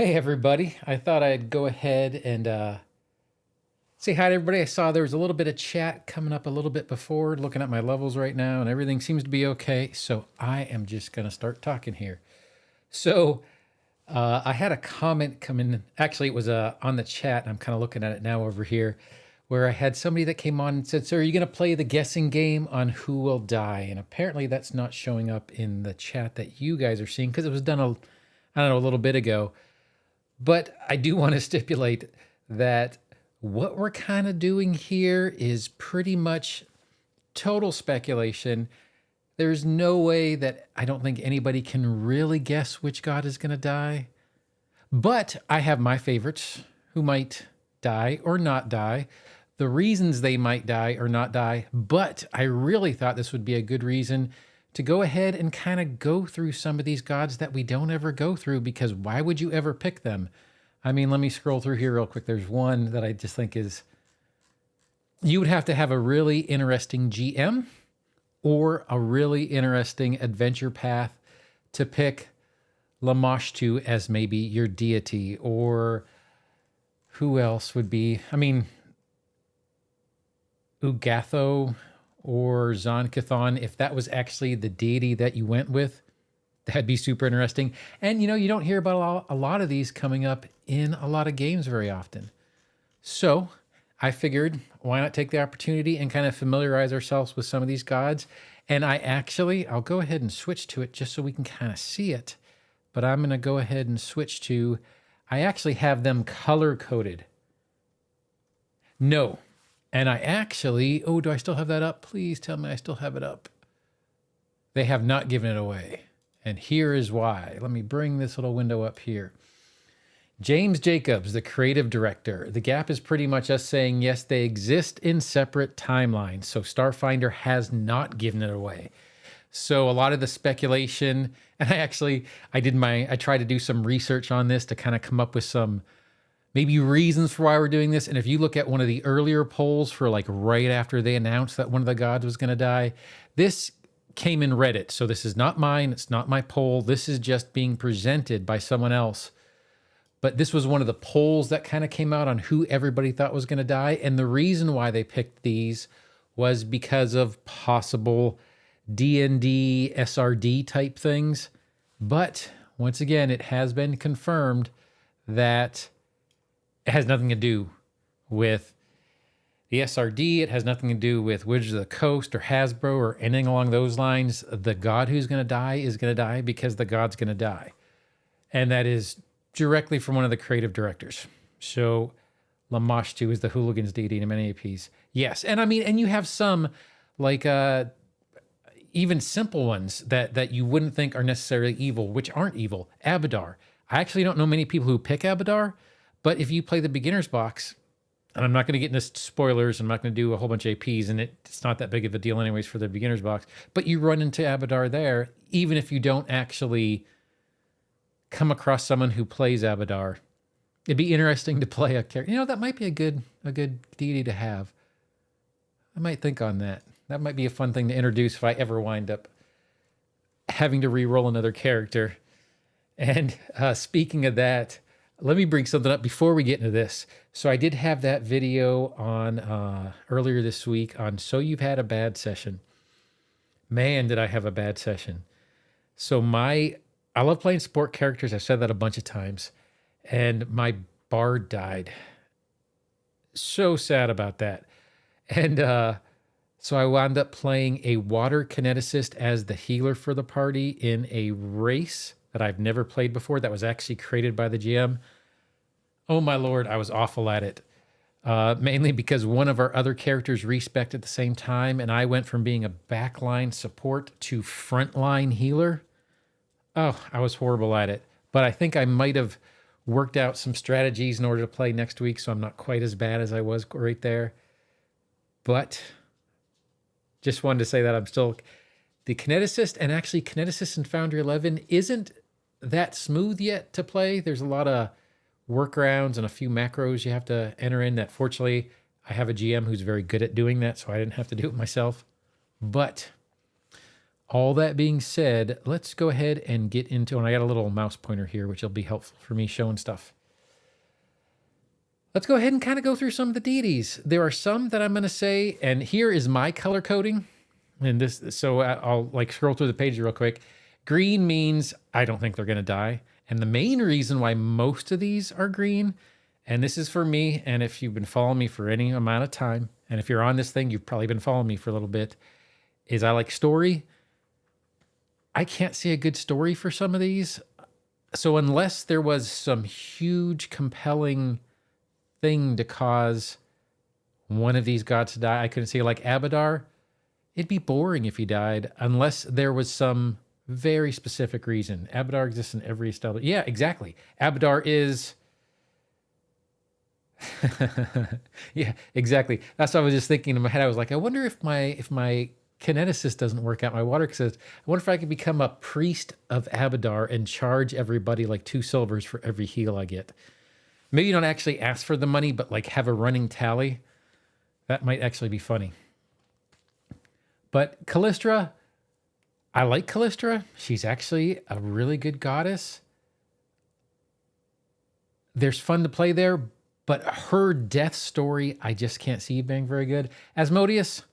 Hey everybody, I thought I'd go ahead and say hi to everybody. I saw there was a little bit of chat coming up a little bit before, looking at my levels right now, and everything seems to be okay. So I am just going to start talking here. So I had a comment come in. Actually, it was on the chat, and I'm kind of looking at it now over here, where I had somebody that came on and said, "So are you going to play the guessing game on who will die?" And apparently that's not showing up in the chat that you guys are seeing because it was done, I don't know, a little bit ago. But I do want to stipulate that what we're kind of doing here is pretty much total speculation. There's no way that I don't think anybody can really guess which god is going to die. But I have my favorites who might die or not die, the reasons they might die or not die. But I really thought this would be a good reason to go ahead and kind of go through some of these gods that we don't ever go through, because why would you ever pick them? I mean, let me scroll through here real quick. There's one that I just think is, you would have to have a really interesting GM or a really interesting adventure path to pick Lamashtu as maybe your deity, or who else would be, I mean, Urgathoa or Zon-Kuthon, if that was actually the deity that you went with, that'd be super interesting. And you know, you don't hear about a lot of these coming up in a lot of games very often. So I figured, why not take the opportunity and kind of familiarize ourselves with some of these gods? And I'll go ahead and switch to it just so we can kind of see it. But I'm going to go ahead and switch to, I actually have them color coded. No. And I actually, oh, do I still have that up? Please tell me I still have it up. They have not given it away. And here is why. Let me bring this little window up here. James Jacobs, the creative director. The gap is pretty much us saying, yes, they exist in separate timelines. So Starfinder has not given it away. So a lot of the speculation, and I tried to do some research on this to kind of come up with some maybe reasons for why we're doing this. And if you look at one of the earlier polls for like right after they announced that one of the gods was going to die, this came in Reddit. So this is not mine. It's not my poll. This is just being presented by someone else. But this was one of the polls that kind of came out on who everybody thought was going to die. And the reason why they picked these was because of possible D&D, SRD type things. But once again, it has been confirmed that it has nothing to do with the SRD. It has nothing to do with Wizards of the Coast or Hasbro or anything along those lines. The god who's going to die is going to die because the god's going to die. And that is directly from one of the creative directors. So Lamashtu is the Hooligan's deity in many APs. Yes. And I mean, and you have some like even simple ones that you wouldn't think are necessarily evil, which aren't evil. Abadar. I actually don't know many people who pick Abadar. But if you play the beginner's box, and I'm not going to get into spoilers, I'm not going to do a whole bunch of APs, and it's not that big of a deal anyways for the beginner's box, but you run into Abadar there, even if you don't actually come across someone who plays Abadar. It'd be interesting to play a character. You know, that might be a good deity to have. I might think on that. That might be a fun thing to introduce if I ever wind up having to re-roll another character. And speaking of that, let me bring something up before we get into this. So I did have that video on earlier this week on So You've Had a Bad Session. Man, did I have a bad session. So I love playing sport characters. I've said that a bunch of times. And my bard died. So sad about that. And so I wound up playing a water kineticist as the healer for the party in a race that I've never played before that was actually created by the GM. Oh my Lord, I was awful at it. Mainly because one of our other characters respec'd at the same time, and I went from being a backline support to frontline healer. Oh, I was horrible at it. But I think I might have worked out some strategies in order to play next week, so I'm not quite as bad as I was right there. But just wanted to say that I'm still the kineticist, and actually kineticist in Foundry 11 isn't that smooth yet to play. There's a lot of workarounds and a few macros you have to enter in that fortunately I have a GM who's very good at doing that, so I didn't have to do it myself. But all that being said, let's go ahead and get into, and I got a little mouse pointer here, which will be helpful for me showing stuff. Let's go ahead and kind of go through some of the deities. There are some that I'm going to say, and here is my color coding. And this, so I'll like scroll through the page real quick. Green means I don't think they're going to die. And the main reason why most of these are green, and this is for me, and if you've been following me for any amount of time, and if you're on this thing, you've probably been following me for a little bit, is I like story. I can't see a good story for some of these. So unless there was some huge, compelling thing to cause one of these gods to die, I couldn't see, like Abadar, it'd be boring if he died unless there was some very specific reason. Abadar exists in every established. Yeah, exactly. Abadar is. Yeah, exactly. That's what I was just thinking in my head. I was like, I wonder if my kineticist doesn't work out, my water says, I wonder if I could become a priest of Abadar and charge everybody like 2 silvers for every heal I get. Maybe you don't actually ask for the money, but like have a running tally. That might actually be funny. But Calistra, I like Calistra. She's actually a really good goddess. There's fun to play there, but her death story, I just can't see being very good. Asmodeus,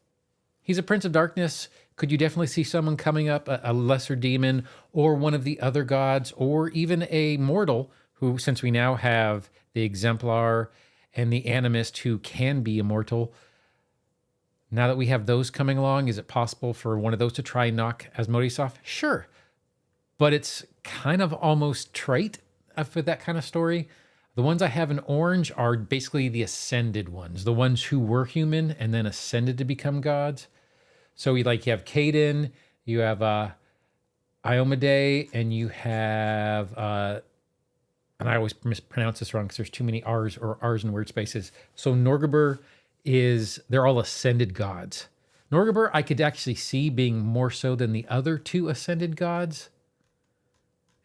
he's a prince of darkness. Could you definitely see someone coming up, a lesser demon, or one of the other gods, or even a mortal who, since we now have the Exemplar and the Animist who can be immortal, now that we have those coming along, is it possible for one of those to try and knock Asmodeus off? Sure. But it's kind of almost trite for that kind of story. The ones I have in orange are basically the ascended ones, the ones who were human and then ascended to become gods. So you have Cayden, you have Iomedae, and you have, and I always mispronounce this wrong because there's too many R's in word spaces. So Norgorber they're all ascended gods. Norgorber I could actually see being more so than the other 2 ascended gods.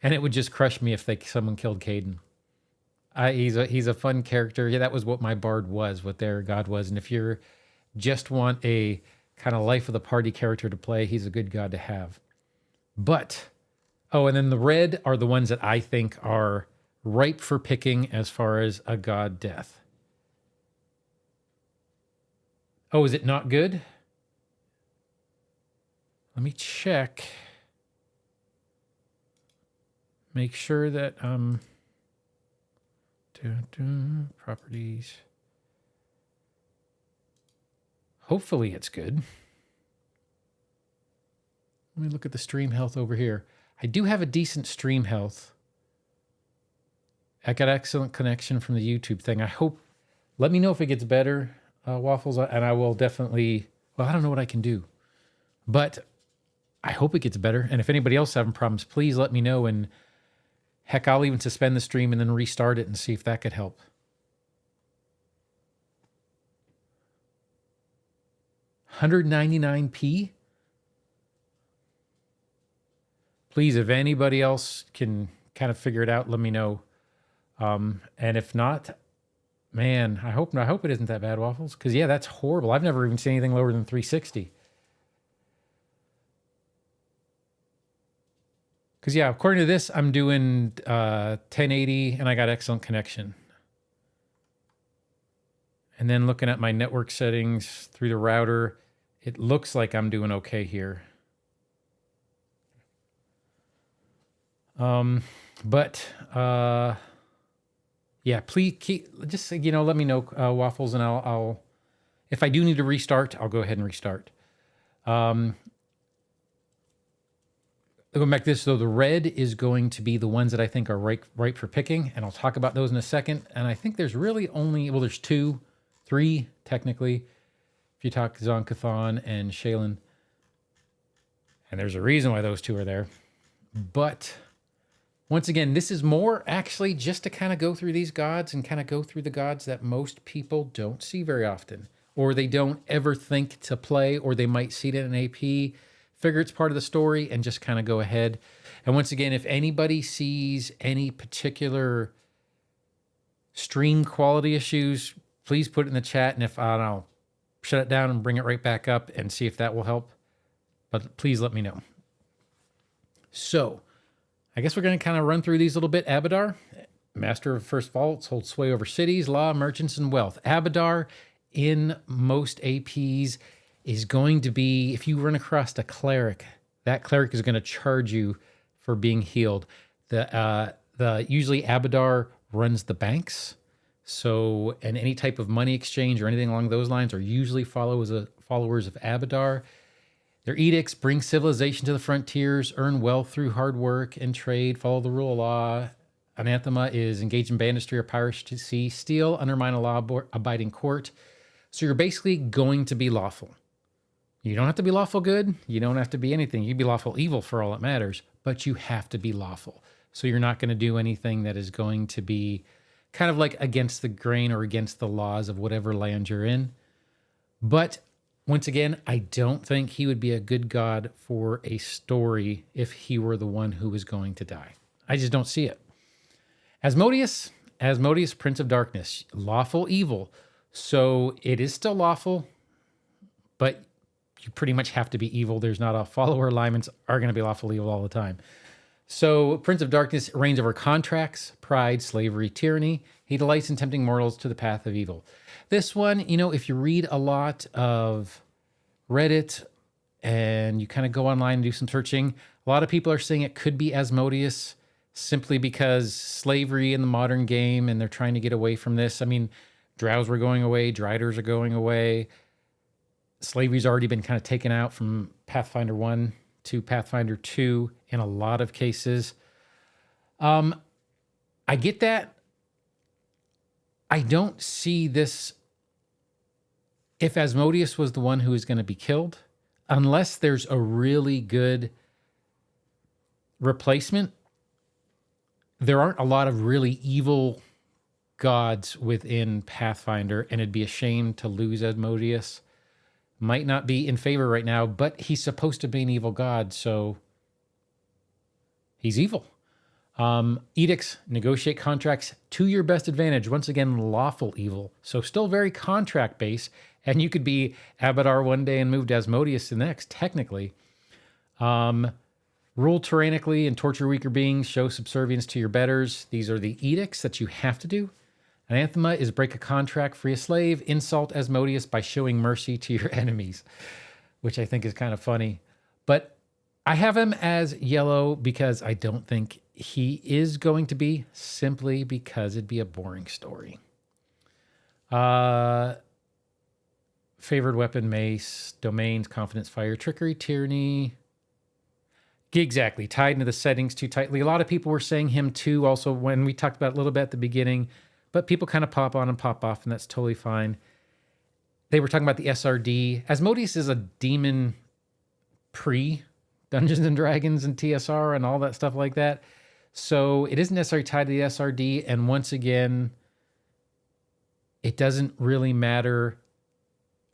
And it would just crush me if someone killed Cayden. He's a fun character. Yeah, that was what my bard was, what their god was. And if you just want a kind of life of the party character to play, he's a good god to have. But, and then the red are the ones that I think are ripe for picking as far as a god death. Oh, is it not good? Let me check. Make sure that, properties. Hopefully it's good. Let me look at the stream health over here. I do have a decent stream health. I got excellent connection from the YouTube thing. I hope, let me know if it gets better, Waffles, and I will definitely, I don't know what I can do, but I hope it gets better. And if anybody else having problems, please let me know. And heck, I'll even suspend the stream and then restart it and see if that could help. $199p. Please, if anybody else can kind of figure it out, let me know. And if not, man, I hope it isn't that bad, Waffles. Because yeah, that's horrible. I've never even seen anything lower than 360. Because yeah, according to this, I'm doing 1080 and I got excellent connection. And then looking at my network settings through the router, it looks like I'm doing okay here. Yeah, please just let me know, Waffles, and I'll if I do need to restart, I'll go ahead and restart. Going back to this though, the red is going to be the ones that I think are ripe for picking, and I'll talk about those in a second. And I think there's really only, there's 3 technically, if you talk Zon-Kuthon and Shelyn. And there's a reason why those 2 are there. But once again, this is more actually just to kind of go through these gods and kind of go through the gods that most people don't see very often, or they don't ever think to play, or they might see it in an AP, figure it's part of the story, and just kind of go ahead. And once again, if anybody sees any particular stream quality issues, please put it in the chat, and if I'll shut it down and bring it right back up and see if that will help. But please let me know. So I guess we're going to kind of run through these a little bit. Abadar, master of first vaults, holds sway over cities, law, merchants, and wealth. Abadar in most APs is going to be, if you run across a cleric, that cleric is going to charge you for being healed. Usually Abadar runs the banks. So, and any type of money exchange or anything along those lines are usually followers of Abadar. Their edicts bring civilization to the frontiers, earn wealth through hard work and trade, follow the rule of law. Anathema is engage in banditry or piracy, steal, undermine a law-abiding court. So you're basically going to be lawful. You don't have to be lawful good. You don't have to be anything. You can be lawful evil for all that matters, but you have to be lawful. So you're not going to do anything that is going to be kind of like against the grain or against the laws of whatever land you're in. But once again, I don't think he would be a good god for a story if he were the one who was going to die. I just don't see it. Asmodeus, Prince of Darkness, lawful evil. So it is still lawful, but you pretty much have to be evil. There's not a follower alignments are going to be lawful evil all the time. So Prince of Darkness reigns over contracts, pride, slavery, tyranny. He delights in tempting mortals to the path of evil. This one, if you read a lot of Reddit and you kind of go online and do some searching, a lot of people are saying it could be Asmodeus simply because slavery in the modern game and they're trying to get away from this. I mean, drows were going away, driders are going away. Slavery's already been kind of taken out from Pathfinder 1 to Pathfinder 2 in a lot of cases. I get that. I don't see this, if Asmodeus was the one who is going to be killed, unless there's a really good replacement. There aren't a lot of really evil gods within Pathfinder, and it'd be a shame to lose Asmodeus. Might not be in favor right now, but he's supposed to be an evil god, so he's evil. Edicts, negotiate contracts to your best advantage. Once again, lawful evil. So still very contract based, and you could be Abadar one day and move to Asmodeus the next, technically. Rule tyrannically and torture weaker beings, show subservience to your betters. These are the edicts that you have to do. Anathema is break a contract, free a slave, insult Asmodeus by showing mercy to your enemies, which I think is kind of funny. But I have him as yellow because I don't think he is going to be, simply because it'd be a boring story. Favored weapon, mace, domains, confidence, fire, trickery, tyranny. Exactly, tied into the settings too tightly. A lot of people were saying him too, also when we talked about it a little bit at the beginning, but people kind of pop on and pop off, and that's totally fine. They were talking about the SRD. Asmodeus is a demon pre-Dungeons and Dragons and TSR and all that stuff like that. So it isn't necessarily tied to the SRD, and once again, it doesn't really matter,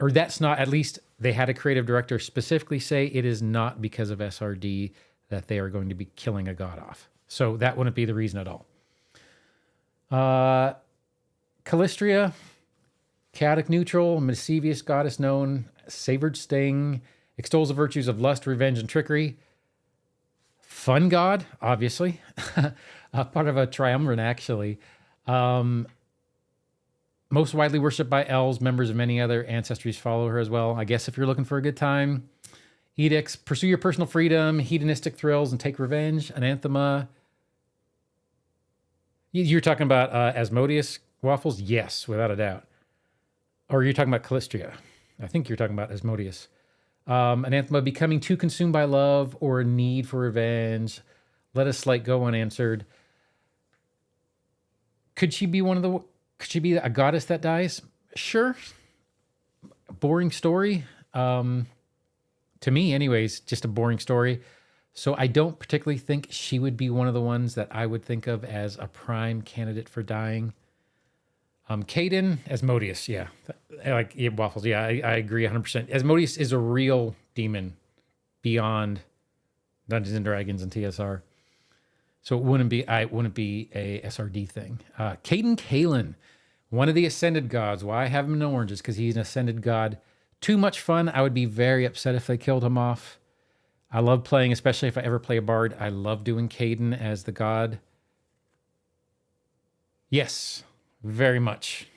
or that's not, at least they had a creative director specifically say it is not because of SRD that they are going to be killing a god off. So that wouldn't be the reason at all. Calistra, chaotic neutral, mischievous goddess known, savored sting, extols the virtues of lust, revenge, and trickery. Fun god, obviously. Part of a triumvirate, actually. Most widely worshipped by elves, members of many other ancestries follow her as well. I guess if you're looking for a good time. Edicts, pursue your personal freedom, hedonistic thrills, and take revenge. Anathema. You're talking about Asmodeus waffles? Yes, without a doubt. Or you're talking about Calistra. I think you're talking about Asmodeus. Anathema, becoming too consumed by love or a need for revenge. Let us slight go unanswered. Could she be a goddess that dies? Sure. Boring story. To me, anyways, just a boring story. So I don't particularly think she would be one of the ones that I would think of as a prime candidate for dying. Cayden, Asmodeus, yeah. Waffles, yeah, I agree 100%. Asmodeus is a real demon beyond Dungeons and Dragons and TSR. So it wouldn't be a SRD thing. Cayden Cailean, one of the ascended gods. Why I have him in orange is because he's an ascended god. Too much fun. I would be very upset if they killed him off. I love playing, especially if I ever play a bard. I love doing Cayden as the god. Yes, very much.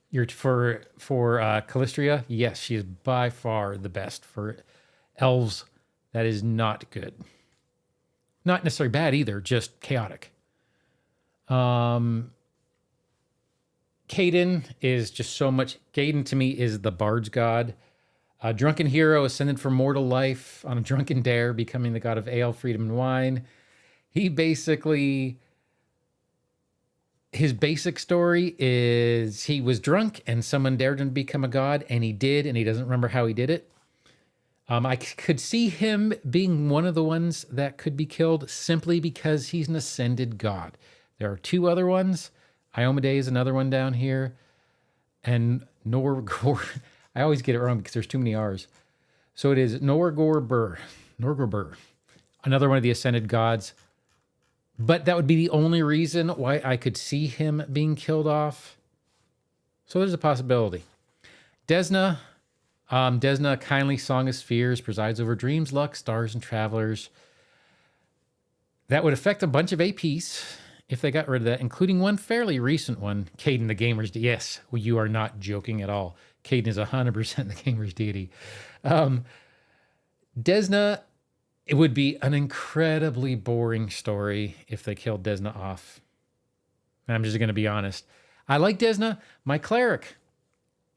You're for Calistra. Yes, she is by far the best. For elves, that is not good. Not necessarily bad either, just chaotic. Cayden is just so much. Cayden to me is the bard's god. A drunken hero ascended from mortal life on a drunken dare, becoming the god of ale, freedom, and wine. He basically, his basic story is he was drunk and someone dared him to become a god, and he did, and he doesn't remember how he did it. I could see him being one of the ones that could be killed simply because he's an ascended god. There are two other ones. Iomedae is another one down here. And Norgorber. I always get it wrong because there's too many R's. So it is Norgorber, another one of the ascended gods. But that would be the only reason why I could see him being killed off. So there's a possibility. Desna, kindly song of spheres, presides over dreams, luck, stars, and travelers. That would affect a bunch of APs if they got rid of that, including one fairly recent one, Cayden the Gamer's Deity. Yes, well, you are not joking at all. Cayden is 100% the Gamer's Deity. Desna, it would be an incredibly boring story if they killed Desna off. I'm just going to be honest. I like Desna. My cleric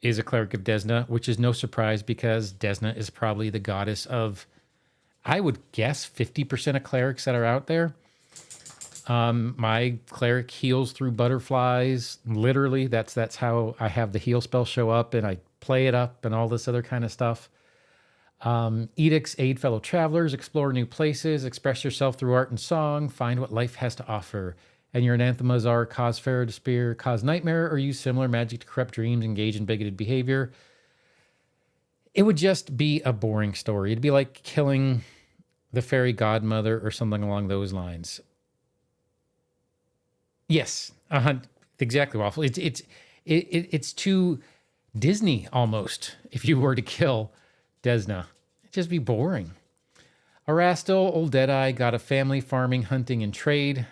is a cleric of Desna, which is no surprise because Desna is probably the goddess of, I would guess, 50% of clerics that are out there. My cleric heals through butterflies. Literally, that's how I have the heal spell show up, and I play it up and all this other kind of stuff. Edicts aid fellow travelers, explore new places, express yourself through art and song, find what life has to offer. And your anathemas are cause fare to spear, cause nightmare, or use similar magic to corrupt dreams, engage in bigoted behavior. It would just be a boring story. It'd be like killing the fairy godmother or something along those lines. Yes, exactly, Waffle. It's too Disney almost. If you were to kill Desna, it'd just be boring. Erastil, old Deadeye, got a family, farming, hunting, and trade.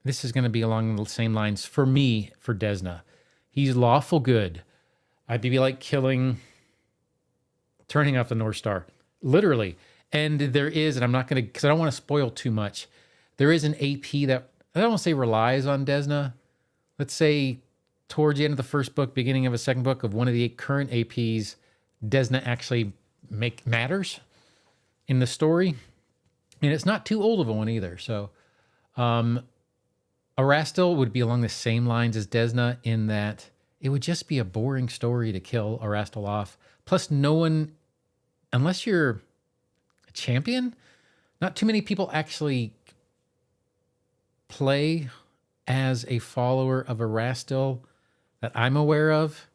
This is going to be along the same lines for me for Desna. He's lawful good. I'd be like turning off the North Star, literally. And there is, and I'm not going to, because I don't want to spoil too much. There is an AP that I don't want to say relies on Desna. Let's say towards the end of the first book, beginning of a second book of one of the current APs, Desna actually matters in the story. And it's not too old of a one either. So Erastil would be along the same lines as Desna in that it would just be a boring story to kill Erastil off. Plus no one, unless you're a champion, not too many people actually play as a follower of Erastil that I'm aware of.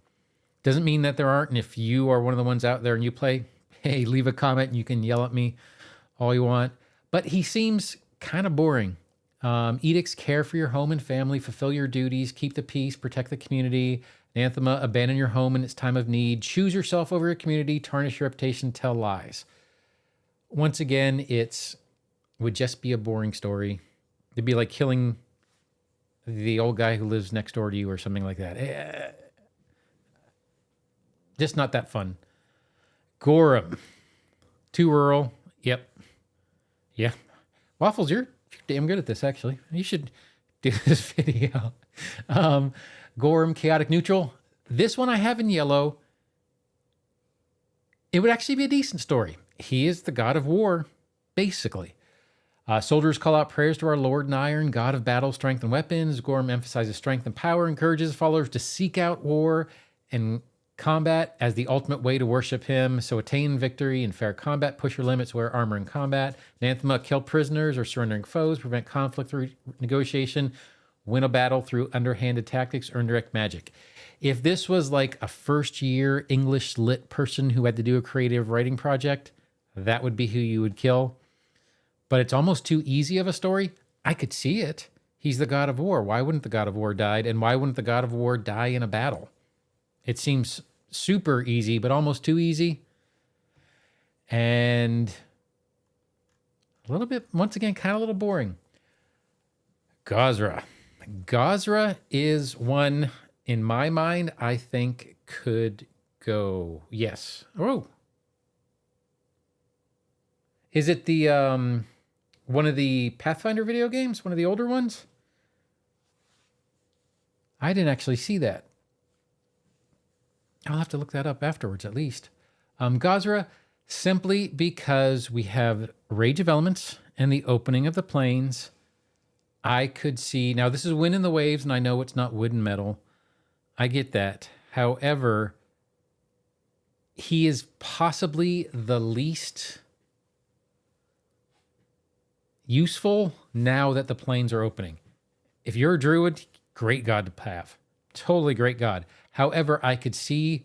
Doesn't mean that there aren't. And if you are one of the ones out there and you play, hey, leave a comment and you can yell at me all you want. But he seems kind of boring. Edicts, care for your home and family, fulfill your duties, keep the peace, protect the community. Anathema, abandon your home in its time of need, choose yourself over your community, tarnish your reputation, tell lies. Once again, would just be a boring story. It'd be like killing the old guy who lives next door to you or something like that. Just not that fun. Gorum. Too rural. Yep. Yeah. Waffles, you're damn good at this, actually. You should do this video. Gorum, chaotic neutral. This one I have in yellow. It would actually be a decent story. He is the god of war, basically. Soldiers call out prayers to our Lord in Iron, God of battle, strength, and weapons. Gorum emphasizes strength and power, encourages followers to seek out war and combat as the ultimate way to worship him. So attain victory in fair combat, push your limits, wear armor in combat. Anathema, kill prisoners or surrendering foes, prevent conflict through negotiation, win a battle through underhanded tactics, earn direct magic. If this was like a first-year English lit person who had to do a creative writing project, that would be who you would kill. But it's almost too easy of a story. I could see it. He's the god of war. Why wouldn't the god of war die? And why wouldn't the god of war die in a battle? It seems super easy, but almost too easy. And A little bit, once again, kind of a little boring. Gozra. Gozra is one, in my mind, I think could go. Yes. Oh. Is it the one of the Pathfinder video games? One of the older ones? I didn't actually see that. I'll have to look that up afterwards, at least. Gozra, simply because we have Rage of Elements and the opening of the plains. I could see, now this is Wind in the Waves, and I know it's not wood and metal. I get that. However, he is possibly the least useful now that the plains are opening. If you're a druid, great god to have. Totally great god. However, I could see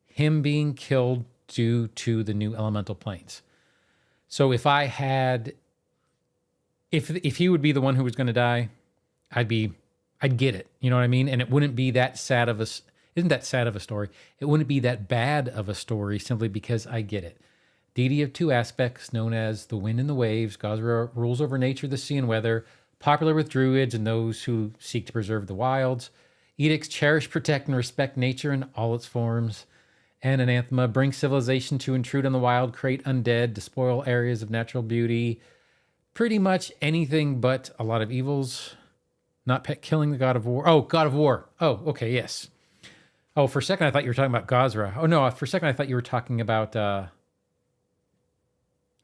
him being killed due to the new elemental planes. So if I had, if he would be the one who was going to die, I'd get it. You know what I mean? And it wouldn't be that sad of a, isn't that sad of a story? It wouldn't be that bad of a story simply because I get it. Deity of two aspects, known as the wind and the waves. Gozra rules over nature, the sea, and weather. Popular with druids and those who seek to preserve the wilds. Edicts cherish, protect, and respect nature in all its forms. And anathema brings civilization to intrude on the wild, create undead, despoil areas of natural beauty. Pretty much anything but a lot of evils. Not pet killing the god of war. Oh, god of war. Oh, okay, yes. Oh, for a second I thought you were talking about Gozra. Oh no, for a second I thought you were talking about...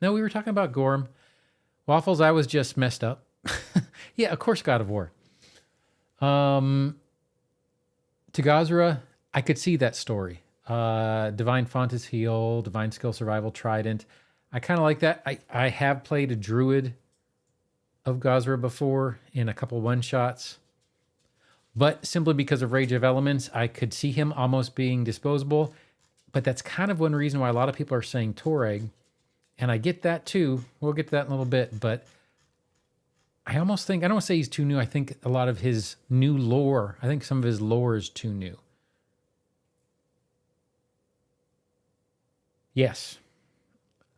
No, we were talking about Gorum. Waffles, I was just messed up. Yeah, of course, God of War. To Gozra, I could see that story. Divine Font is Heal, Divine Skill Survival, Trident. I kind of like that. I have played a Druid of Gozra before in a couple one-shots. But simply because of Rage of Elements, I could see him almost being disposable. But that's kind of one reason why a lot of people are saying Torag. And I get that too. We'll get to that in a little bit. But I almost think, I don't want to say he's too new. I think a lot of his new lore, I think some of his lore is too new. Yes.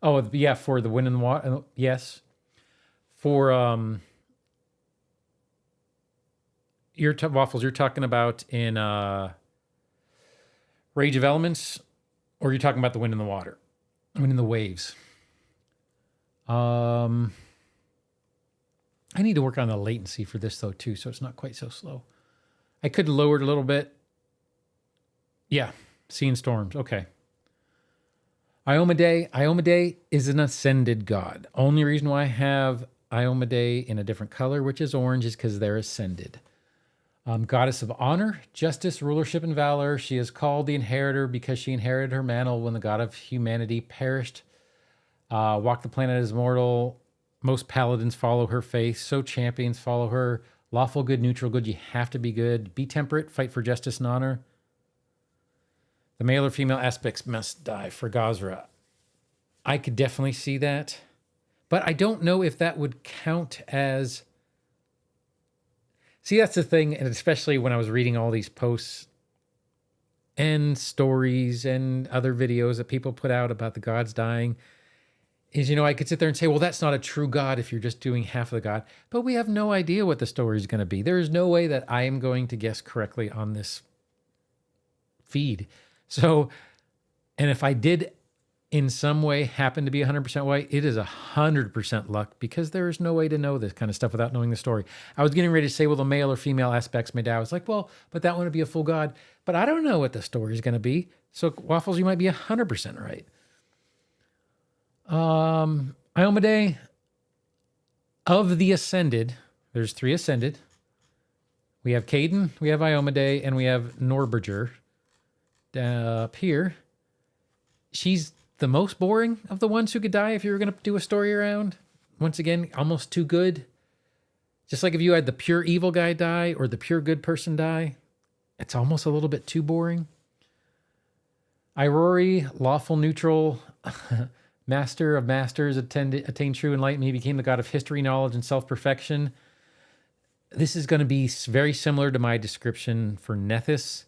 Oh, yeah, for the wind and the water. Yes. For, Waffles, you're talking about in Rage of Elements, or you're talking about the wind and the water? Wind and the waves. I need to work on the latency for this though too, so it's not quite so slow. I could lower it a little bit. Yeah, Sea and Storms. Okay. Iomedae. Iomedae is an ascended god. Only reason why I have Iomedae in a different color, which is orange, is because they're ascended. Goddess of honor, justice, rulership, and valor. She is called the inheritor because she inherited her mantle when the god of humanity perished. Walk the planet as mortal. Most paladins follow her faith. So champions follow her. Lawful good, neutral good. You have to be good. Be temperate. Fight for justice and honor. The male or female aspects must die for Gozra. I could definitely see that. But I don't know if that would count as... See, that's the thing, and especially when I was reading all these posts and stories and other videos that people put out about the gods dying, is, I could sit there and say, well, that's not a true god if you're just doing half of the god. But we have no idea what the story is going to be. There is no way that I am going to guess correctly on this feed. So, and if I did in some way happen to be 100% white, it is 100% luck, because there is no way to know this kind of stuff without knowing the story. I was getting ready to say, well, the male or female aspects may die. I was like, well, but that wouldn't be a full god. But I don't know what the story is going to be. So Waffles, you might be 100% right. Iomedae of the Ascended. There's 3 Ascended. We have Cayden, we have Iomedae, and we have Norgorber. Up here, she's the most boring of the ones who could die if you were going to do a story around. Once again, almost too good. Just like if you had the pure evil guy die or the pure good person die, it's almost a little bit too boring. Irori, lawful neutral, master of masters, attained true enlightenment. He became the god of history, knowledge, and self-perfection. This is going to be very similar to my description for Nethys.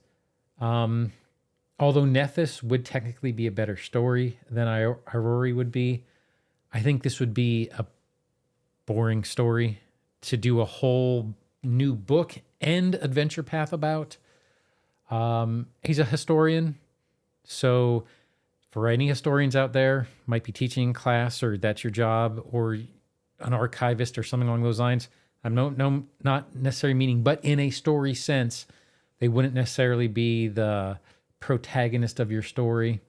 Although Nethys would technically be a better story than Irori would be, I think this would be boring story to do a whole new book and adventure path about. He's a historian. So for any historians out there, might be teaching class or that's your job, or an archivist or something along those lines. I'm not necessarily meaning, but in a story sense, they wouldn't necessarily be the protagonist of your story.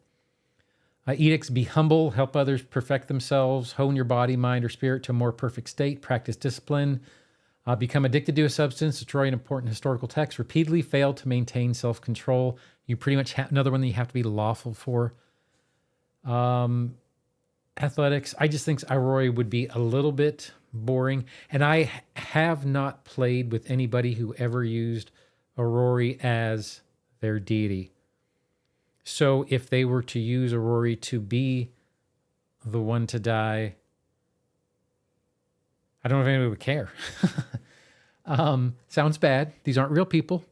Edicts: be humble, help others perfect themselves, hone your body, mind, or spirit to a more perfect state, practice discipline, become addicted to a substance, destroy an important historical text, repeatedly fail to maintain self-control. You pretty much have another one that you have to be lawful for. Athletics: I just think Irori would be a little bit boring, and I have not played with anybody who ever used Irori as their deity. So if they were to use Irori to be the one to die, I don't know if anybody would care. Sounds bad. These aren't real people.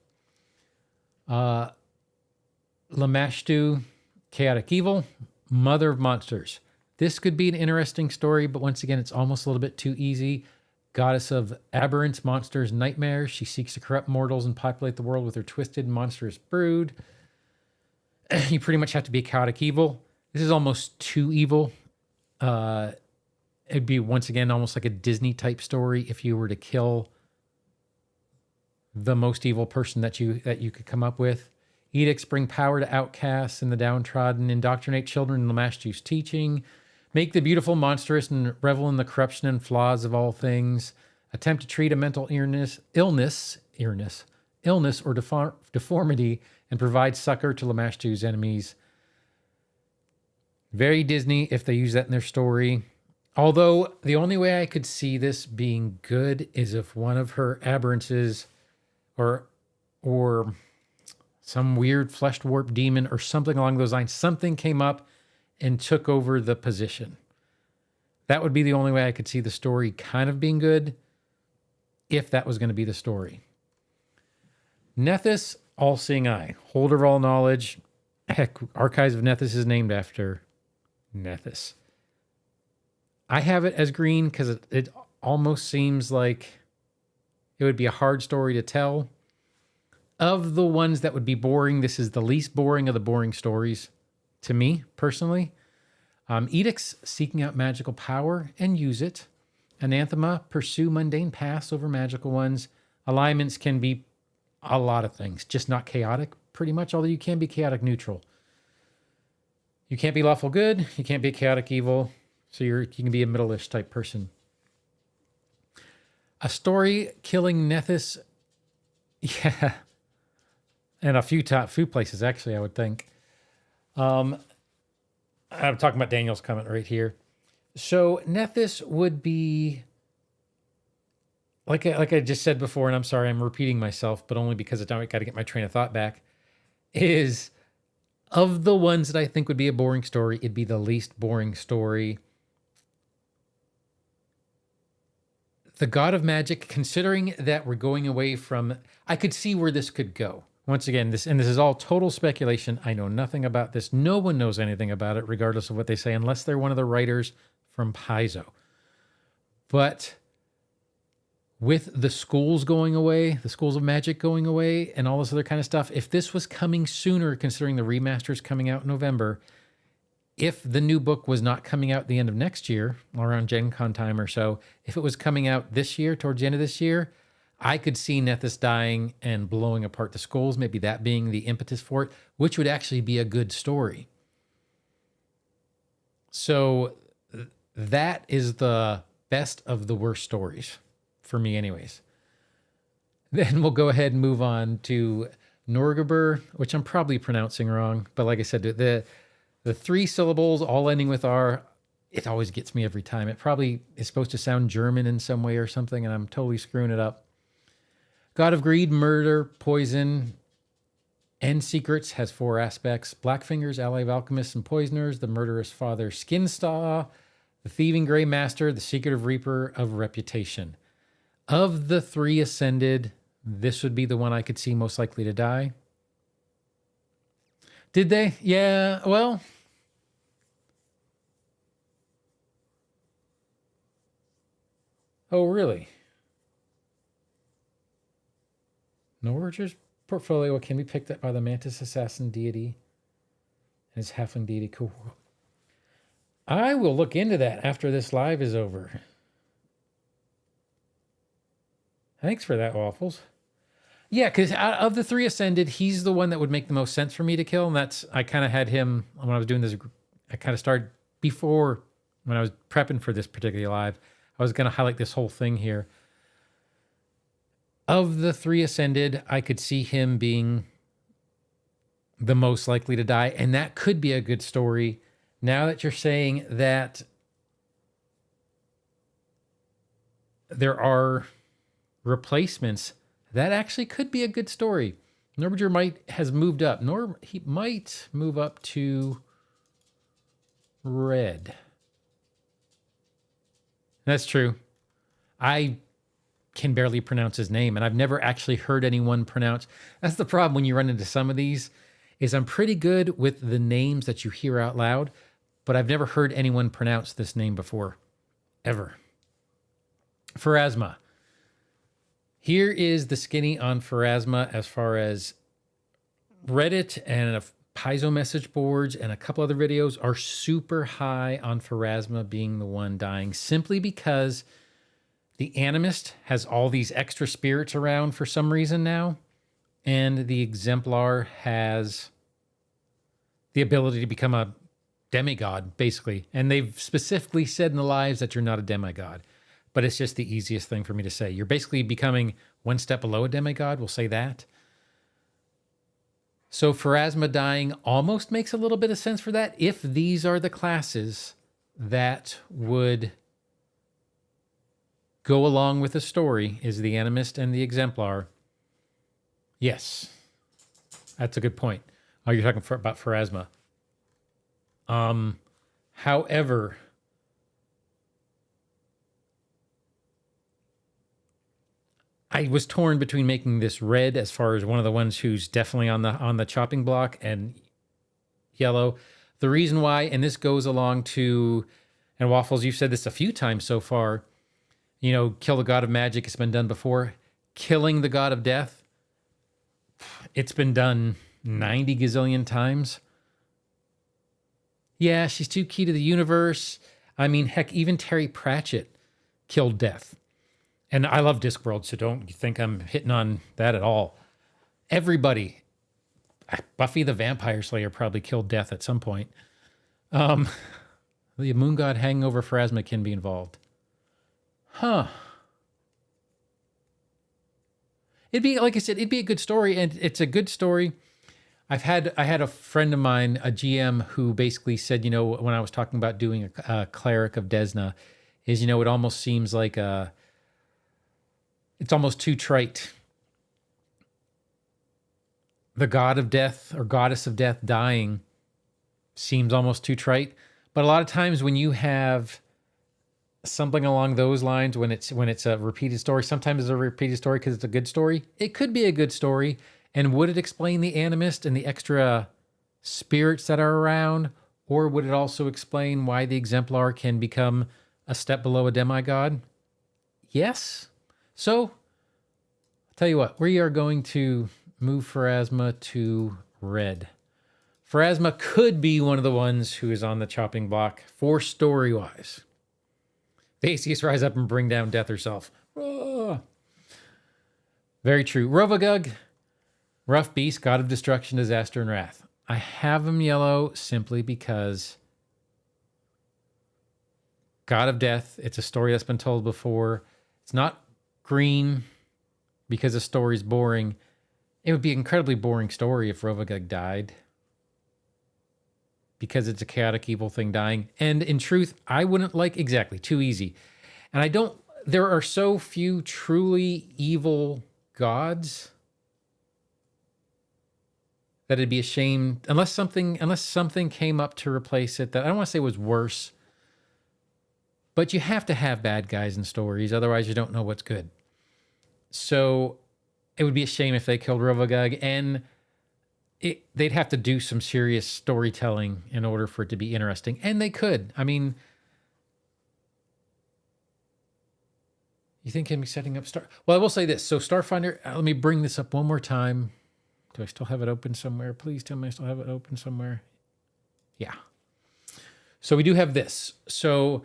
Lamashtu: chaotic evil, mother of monsters. This could be an interesting story, but once again, it's almost a little bit too easy. Goddess of aberrance, monsters, nightmares. She seeks to corrupt mortals and populate the world with her twisted, monstrous brood. You pretty much have to be chaotic evil. This is almost too evil. It'd be, once again, almost like a Disney type story if you were to kill the most evil person that you could come up with. Edicts: bring power to outcasts and the downtrodden, indoctrinate children in Lamashtu's teaching, make the beautiful monstrous and revel in the corruption and flaws of all things, attempt to treat a mental illness or deformity, and provide succor to Lamashtu's enemies. Very Disney if they use that in their story. Although the only way I could see this being good is if one of her aberrances or some weird flesh warp demon or something along those lines, something came up and took over the position. That would be the only way I could see the story kind of being good, if that was going to be the story. Nethys: all-seeing eye, holder of all knowledge. Heck, Archives of Nethys is named after Nethys. I have it as green because it almost seems like it would be a hard story to tell. Of the ones that would be boring, this is the least boring of the boring stories to me, personally. Edicts: seeking out magical power and use it. Anathema: pursue mundane paths over magical ones. Alignments can be a lot of things, just not chaotic, pretty much, although you can be chaotic neutral. You can't be lawful good, you can't be chaotic evil, so you can be a middle-ish type person. A story killing Nethys, yeah, and a few places, actually, I would think. I'm talking about Daniel's comment right here. So Nethys would be, like I just said before, and I'm sorry, I'm repeating myself, but only because I got to get my train of thought back, is of the ones that I think would be a boring story, it'd be the least boring story. The God of Magic, considering that we're going away from, I could see where this could go. Once again, this is all total speculation. I know nothing about this. No one knows anything about it, regardless of what they say, unless they're one of the writers from Paizo. But with the schools going away, the schools of magic going away, and all this other kind of stuff, if this was coming sooner, considering the remaster's coming out in November, if the new book was not coming out at the end of next year, around Gen Con time or so, if it was coming out this year, towards the end of this year, I could see Nethys dying and blowing apart the schools, maybe that being the impetus for it, which would actually be a good story. So that is the best of the worst stories, for me anyways. Then we'll go ahead and move on to Norgorber, which I'm probably pronouncing wrong, but like I said, the three syllables all ending with R, it always gets me every time. It probably is supposed to sound German in some way or something, and I'm totally screwing it up. God of Greed, Murder, Poison, and Secrets has 4 aspects. Blackfingers, ally of alchemists and poisoners. The murderous father, Skinstaw. The thieving Grey Master, the secretive reaper of reputation. Of the 3 ascended, this would be the one I could see most likely to die. Did they? Yeah, well, Oh, really? Norger's portfolio can be picked up by the Mantis Assassin deity and his halfling deity. Cool. I will look into that after this live is over. Thanks for that, Waffles. Yeah, because out of the 3 Ascended, he's the one that would make the most sense for me to kill. And that's, I kind of had him when I was doing this. I kind of started before, when I was prepping for this particular live, I was going to highlight this whole thing here. Of the 3 Ascended, I could see him being the most likely to die. And that could be a good story. Now that you're saying that there are replacements, that actually could be a good story. Norgorber has moved up. He might move up to red. That's true. I can barely pronounce his name, and I've never actually heard anyone pronounce. That's the problem when you run into some of these, is I'm pretty good with the names that you hear out loud, but I've never heard anyone pronounce this name before, ever. Pharasma. Here is the skinny on Pharasma as far as Reddit and Paizo message boards and a couple other videos are super high on Pharasma being the one dying, simply because the Animist has all these extra spirits around for some reason now, and the Exemplar has the ability to become a demigod, basically. And they've specifically said in the lives that you're not a demigod. But it's just the easiest thing for me to say. You're basically becoming one step below a demigod. We'll say that. So Pharasma dying almost makes a little bit of sense for that. If these are the classes that would go along with the story, is the Animist and the Exemplar. Yes, that's a good point. Oh, you're talking about Pharasma. However, I was torn between making this red as far as one of the ones who's definitely on the chopping block, and yellow. The reason why, and this goes along to, and Waffles, you've said this a few times so far, you know, kill the god of magic, it's been done before. Killing the god of death, it's been done 90 gazillion times. Yeah, she's too key to the universe. I mean, heck, even Terry Pratchett killed death. And I love Discworld, so don't think I'm hitting on that at all. Everybody, Buffy the Vampire Slayer probably killed death at some point. The moon god hanging over Pharasma can be involved. Huh. It'd be, like I said, it'd be a good story, and it's a good story. I had a friend of mine, a GM, who basically said, you know, when I was talking about doing a cleric of Desna, is, you know, it almost seems like it's almost too trite. The god of death or goddess of death dying seems almost too trite. But a lot of times when you have something along those lines, when it's a repeated story, sometimes it's a repeated story because it's a good story. It could be a good story. And would it explain the Animist and the extra spirits that are around? Or would it also explain why the Exemplar can become a step below a demigod? Yes. So, I'll tell you what, we are going to move Pharasma to red. Pharasma could be one of the ones who is on the chopping block for story-wise. The Atheist rise up and bring down death herself. Oh. Very true. Rovagug, rough beast, god of destruction, disaster, and wrath. I have him yellow simply because god of death, it's a story that's been told before. It's not green because the story's boring. It would be an incredibly boring story if Rovagug died, because it's a chaotic evil thing dying. And in truth, I wouldn't like, exactly, too easy. And there are so few truly evil gods that it'd be a shame, unless something came up to replace it that I don't want to say was worse, but you have to have bad guys in stories, otherwise you don't know what's good. So it would be a shame if they killed Rovagug, and they'd have to do some serious storytelling in order for it to be interesting. And they could. I mean, You think him setting up Star? Well, I will say this. So Starfinder, let me bring this up one more time. Do I still have it open somewhere? Please tell me I still have it open somewhere. Yeah. So we do have this. So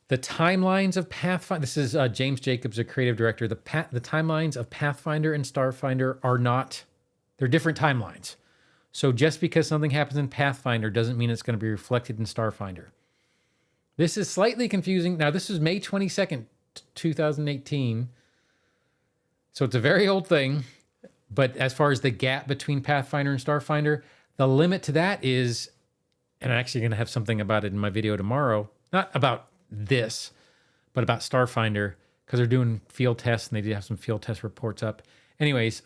the timelines of Pathfinder, this is James Jacobs, the creative director. The timelines of Pathfinder and Starfinder are not, they're different timelines. So just because something happens in Pathfinder doesn't mean it's going to be reflected in Starfinder. This is slightly confusing. Now, this is May 22nd, 2018. So it's a very old thing. But as far as the gap between Pathfinder and Starfinder, the limit to that is, and I'm actually going to have something about it in my video tomorrow, not about this, but about Starfinder, because they're doing field tests and they did have some field test reports up. Anyways,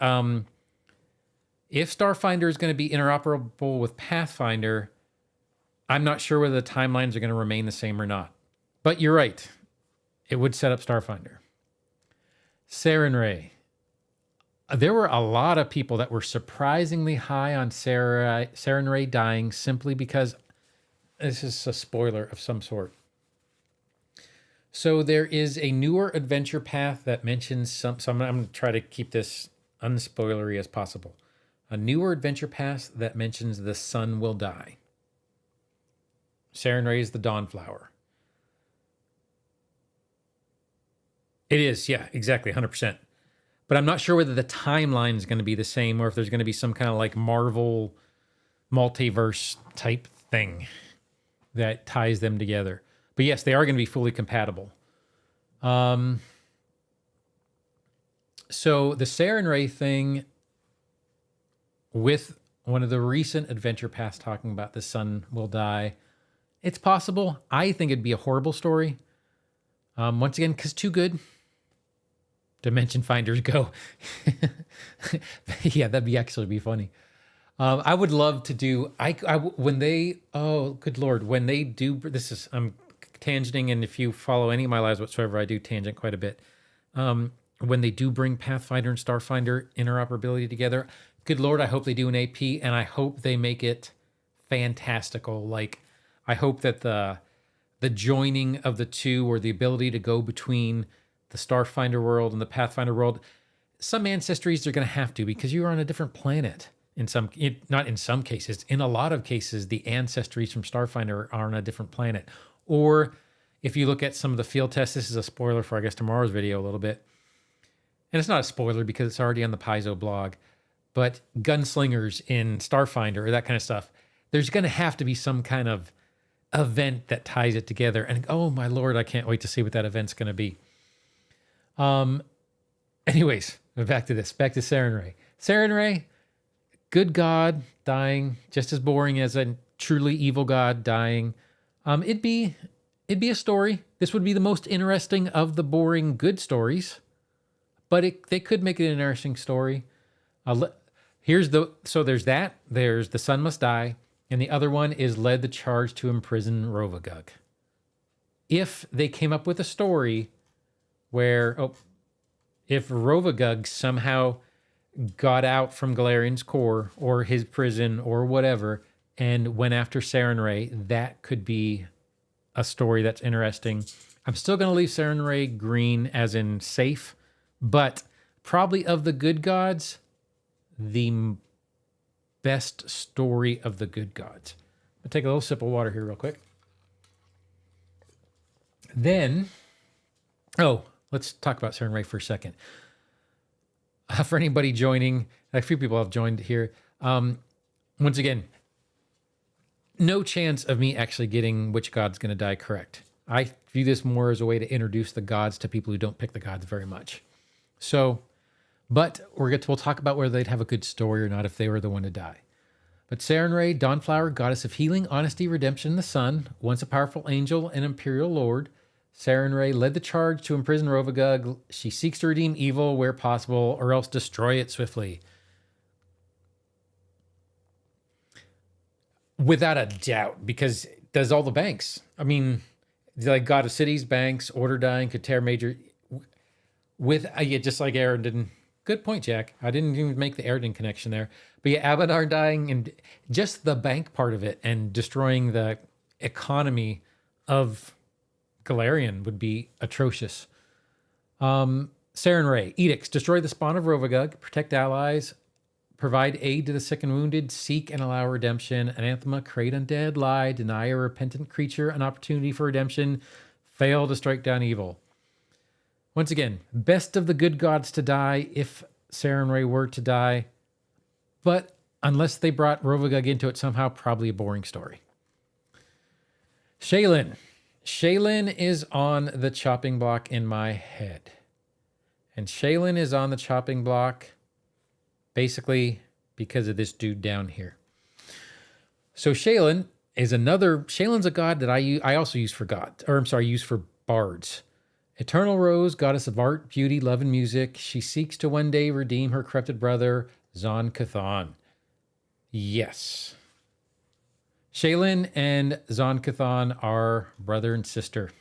if Starfinder is going to be interoperable with Pathfinder, I'm not sure whether the timelines are going to remain the same or not. But you're right. It would set up Starfinder. Sarenrae. There were a lot of people that were surprisingly high on Sarenrae dying simply because this is a spoiler of some sort. So there is a newer adventure path that mentions some I'm going to try to keep this unspoilery as possible. A newer adventure path that mentions the sun will die. Sarenrae is the Dawnflower. It is, yeah, exactly, 100%. But I'm not sure whether the timeline is going to be the same or if there's going to be some kind of like Marvel multiverse type thing that ties them together. But yes, they are going to be fully compatible. So the Sarenrae thing with one of the recent adventure paths talking about the sun will die, it's possible. I think it'd be a horrible story. Once again, because too good. Dimension finders go. Yeah, that'd be actually be funny. I would love to do, when they, oh, good Lord, when they do, this is, I'm tangenting, and if you follow any of my lives whatsoever, I do tangent quite a bit. When they do bring Pathfinder and Starfinder interoperability together, good Lord, I hope they do an AP, and I hope they make it fantastical. Like, I hope that the joining of the two, or the ability to go between the Starfinder world and the Pathfinder world, some ancestries are going to have to, because you're on a different planet. Not in some cases, in a lot of cases, the ancestries from Starfinder are on a different planet. Or if you look at some of the field tests, this is a spoiler for, I guess, tomorrow's video a little bit. And it's not a spoiler because it's already on the Paizo blog, but gunslingers in Starfinder or that kind of stuff, there's going to have to be some kind of event that ties it together. And oh my Lord, I can't wait to see what that event's going to be. Anyways, back to Sarenrae. Sarenrae, good god dying, just as boring as a truly evil god dying. It'd be a story. This would be the most interesting of the boring good stories, but they could make it an interesting story. There's that. There's the sun must die, and the other one is led the charge to imprison Rovagug. If they came up with a story where, if Rovagug somehow got out from Golarion's core or his prison or whatever and went after Sarenrae, that could be a story that's interesting. I'm still going to leave Sarenrae green as in safe, but probably of the good gods, the best story of the good gods. I'll take a little sip of water here real quick. Then, let's talk about Sarenrae for a second. For anybody joining, a few people have joined here. Once again, no chance of me actually getting which god's going to die correct. I view this more as a way to introduce the gods to people who don't pick the gods very much. So, but we'll talk about whether they'd have a good story or not if they were the one to die. But Sarenrae, Dawnflower, goddess of healing, honesty, redemption, the sun, once a powerful angel and imperial lord, Sarenrae led the charge to imprison Rovagug. She seeks to redeem evil where possible, or else destroy it swiftly. Without a doubt, because it does all the banks. I mean, like God of Cities, banks, Order dying, could tear major. Just like Aridin. Good point, Jack. I didn't even make the Aridin connection there. But yeah, Abadar dying and just the bank part of it and destroying the economy of Golarion would be atrocious. Sarenrae, edicts, destroy the spawn of Rovagug, protect allies, provide aid to the sick and wounded, seek and allow redemption, anathema, create undead, lie, deny a repentant creature an opportunity for redemption, fail to strike down evil. Once again, best of the good gods to die if Sarenrae were to die, but unless they brought Rovagug into it somehow, probably a boring story. Shelyn. Shelyn is on the chopping block in my head. And Shelyn is on the chopping block basically because of this dude down here. So Shelyn is Shelyn's a god that I also use for use for bards. Eternal Rose, goddess of art, beauty, love, and music. She seeks to one day redeem her corrupted brother, Zon-Kuthon. Yes. Shelyn and Zon-Kuthon are brother and sister.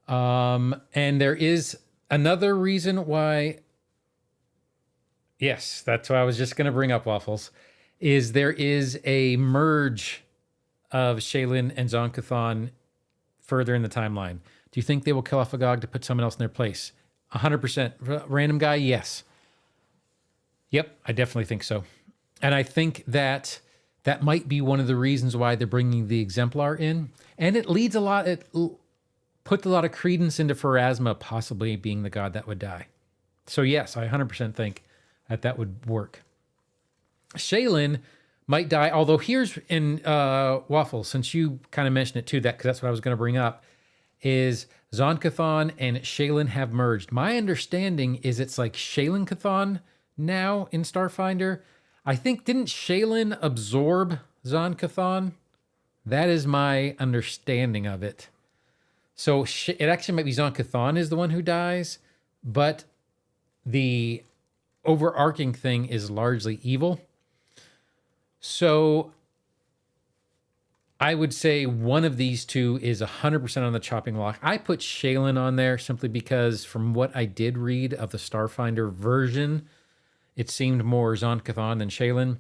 And there is another reason why. Yes, that's what I was just going to bring up, Waffles. Is there is a merge of Shelyn and Zon-Kuthon further in the timeline. Do you think they will kill off a Gog to put someone else in their place? 100%. Random guy, yes. Yep, I definitely think so. And I think that might be one of the reasons why they're bringing the Exemplar in. And it puts a lot of credence into Pharasma possibly being the god that would die. So yes, I 100% think that would work. Shelyn might die, although here's in Waffle, since you kind of mentioned it too, because that's what I was going to bring up, is Zon-Kuthon and Shelyn have merged. My understanding is it's like Shelyn-Kuthon now in Starfinder. I think, didn't Shelyn absorb Zon-Kuthon? That is my understanding of it. So it actually might be Zon-Kuthon is the one who dies, but the overarching thing is largely evil. So I would say one of these two is 100% on the chopping block. I put Shelyn on there simply because from what I did read of the Starfinder version, it seemed more Zon-Kuthon than Shelyn.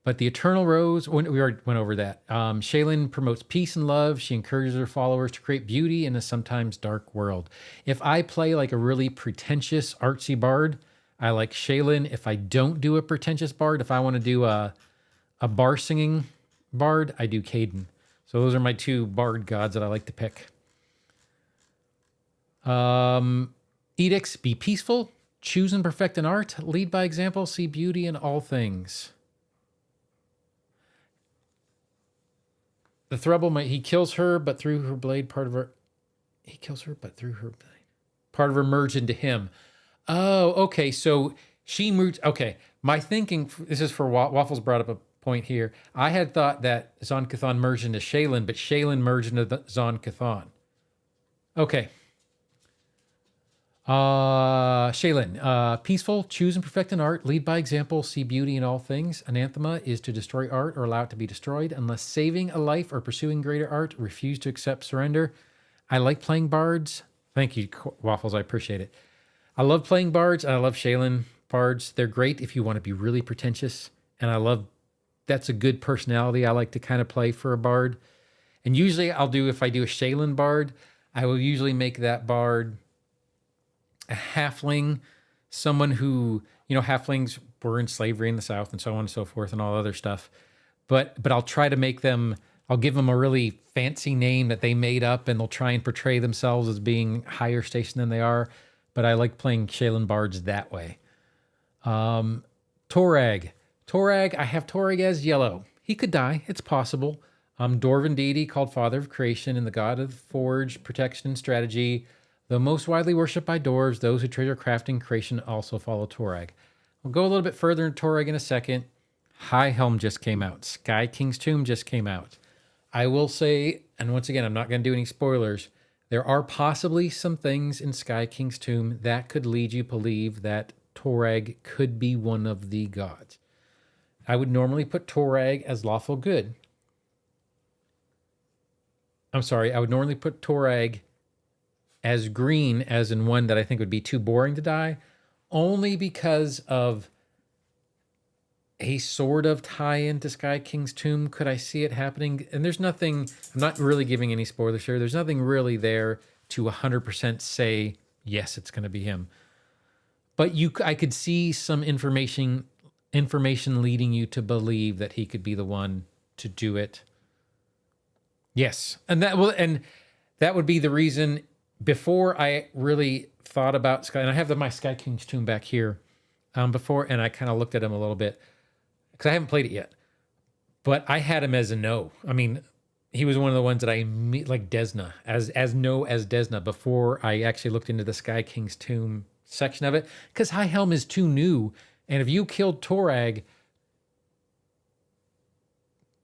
But the Eternal Rose, we already went over that. Shelyn promotes peace and love. She encourages her followers to create beauty in a sometimes dark world. If I play like a really pretentious artsy bard, I like Shelyn. If I don't do a pretentious bard, if I want to do a bar singing bard, I do Cayden. So those are my two bard gods that I like to pick. Edicts, be peaceful, choose and perfect an art, lead by example, see beauty in all things. The Thruble he kills her, but through her blade, part of her merged into him. Oh, okay. So she moved. Okay. My thinking, this is for Waffles brought up a point here. I had thought that Zon-Kuthon merged into Shelyn, but Shelyn merged into Zon-Kuthon. Okay. Shelyn, peaceful, choose and perfect an art, lead by example, see beauty in all things. Anathema is to destroy art or allow it to be destroyed. Unless saving a life or pursuing greater art, refuse to accept surrender. I like playing bards. Thank you, Waffles. I appreciate it. I love playing bards, and I love Shelyn bards. They're great if you want to be really pretentious, and that's a good personality I like to kind of play for a bard. And usually if I do a Shelyn bard, I will usually make that bard a halfling, someone who, halflings were in slavery in the South and so on and so forth and all other stuff. But I'll try to I'll give them a really fancy name that they made up, and they'll try and portray themselves as being higher station than they are. But I like playing Shelyn bards that way. Torag, I have Torag as yellow. He could die. It's possible. Dwarven deity called Father of Creation and the god of forge, protection, and strategy. Though most widely worshipped by dwarves, those who treasure crafting creation also follow Torag. We'll go a little bit further in Torag in a second. High Helm just came out. Sky King's Tomb just came out. I will say, and once again, I'm not going to do any spoilers, there are possibly some things in Sky King's Tomb that could lead you to believe that Torag could be one of the gods. I would normally put Torag as lawful good. I'm sorry, I would normally put Torag as green, as in one that I think would be too boring to die, only because of a sort of tie-in to Sky King's Tomb. Could I see it happening? And there's nothing, I'm not really giving any spoilers here. There's nothing really there to 100% say, yes, it's going to be him. But I could see some information leading you to believe that he could be the one to do it. Yes. And that would be the reason before I really thought about Sky, and I have my Sky King's Tomb back here before, and I kind of looked at him a little bit because I haven't played it yet, but I had him as a no. I mean, he was one of the ones that I like Desna as Desna before I actually looked into the Sky King's Tomb section of it, because High Helm is too new, and if you killed Torag,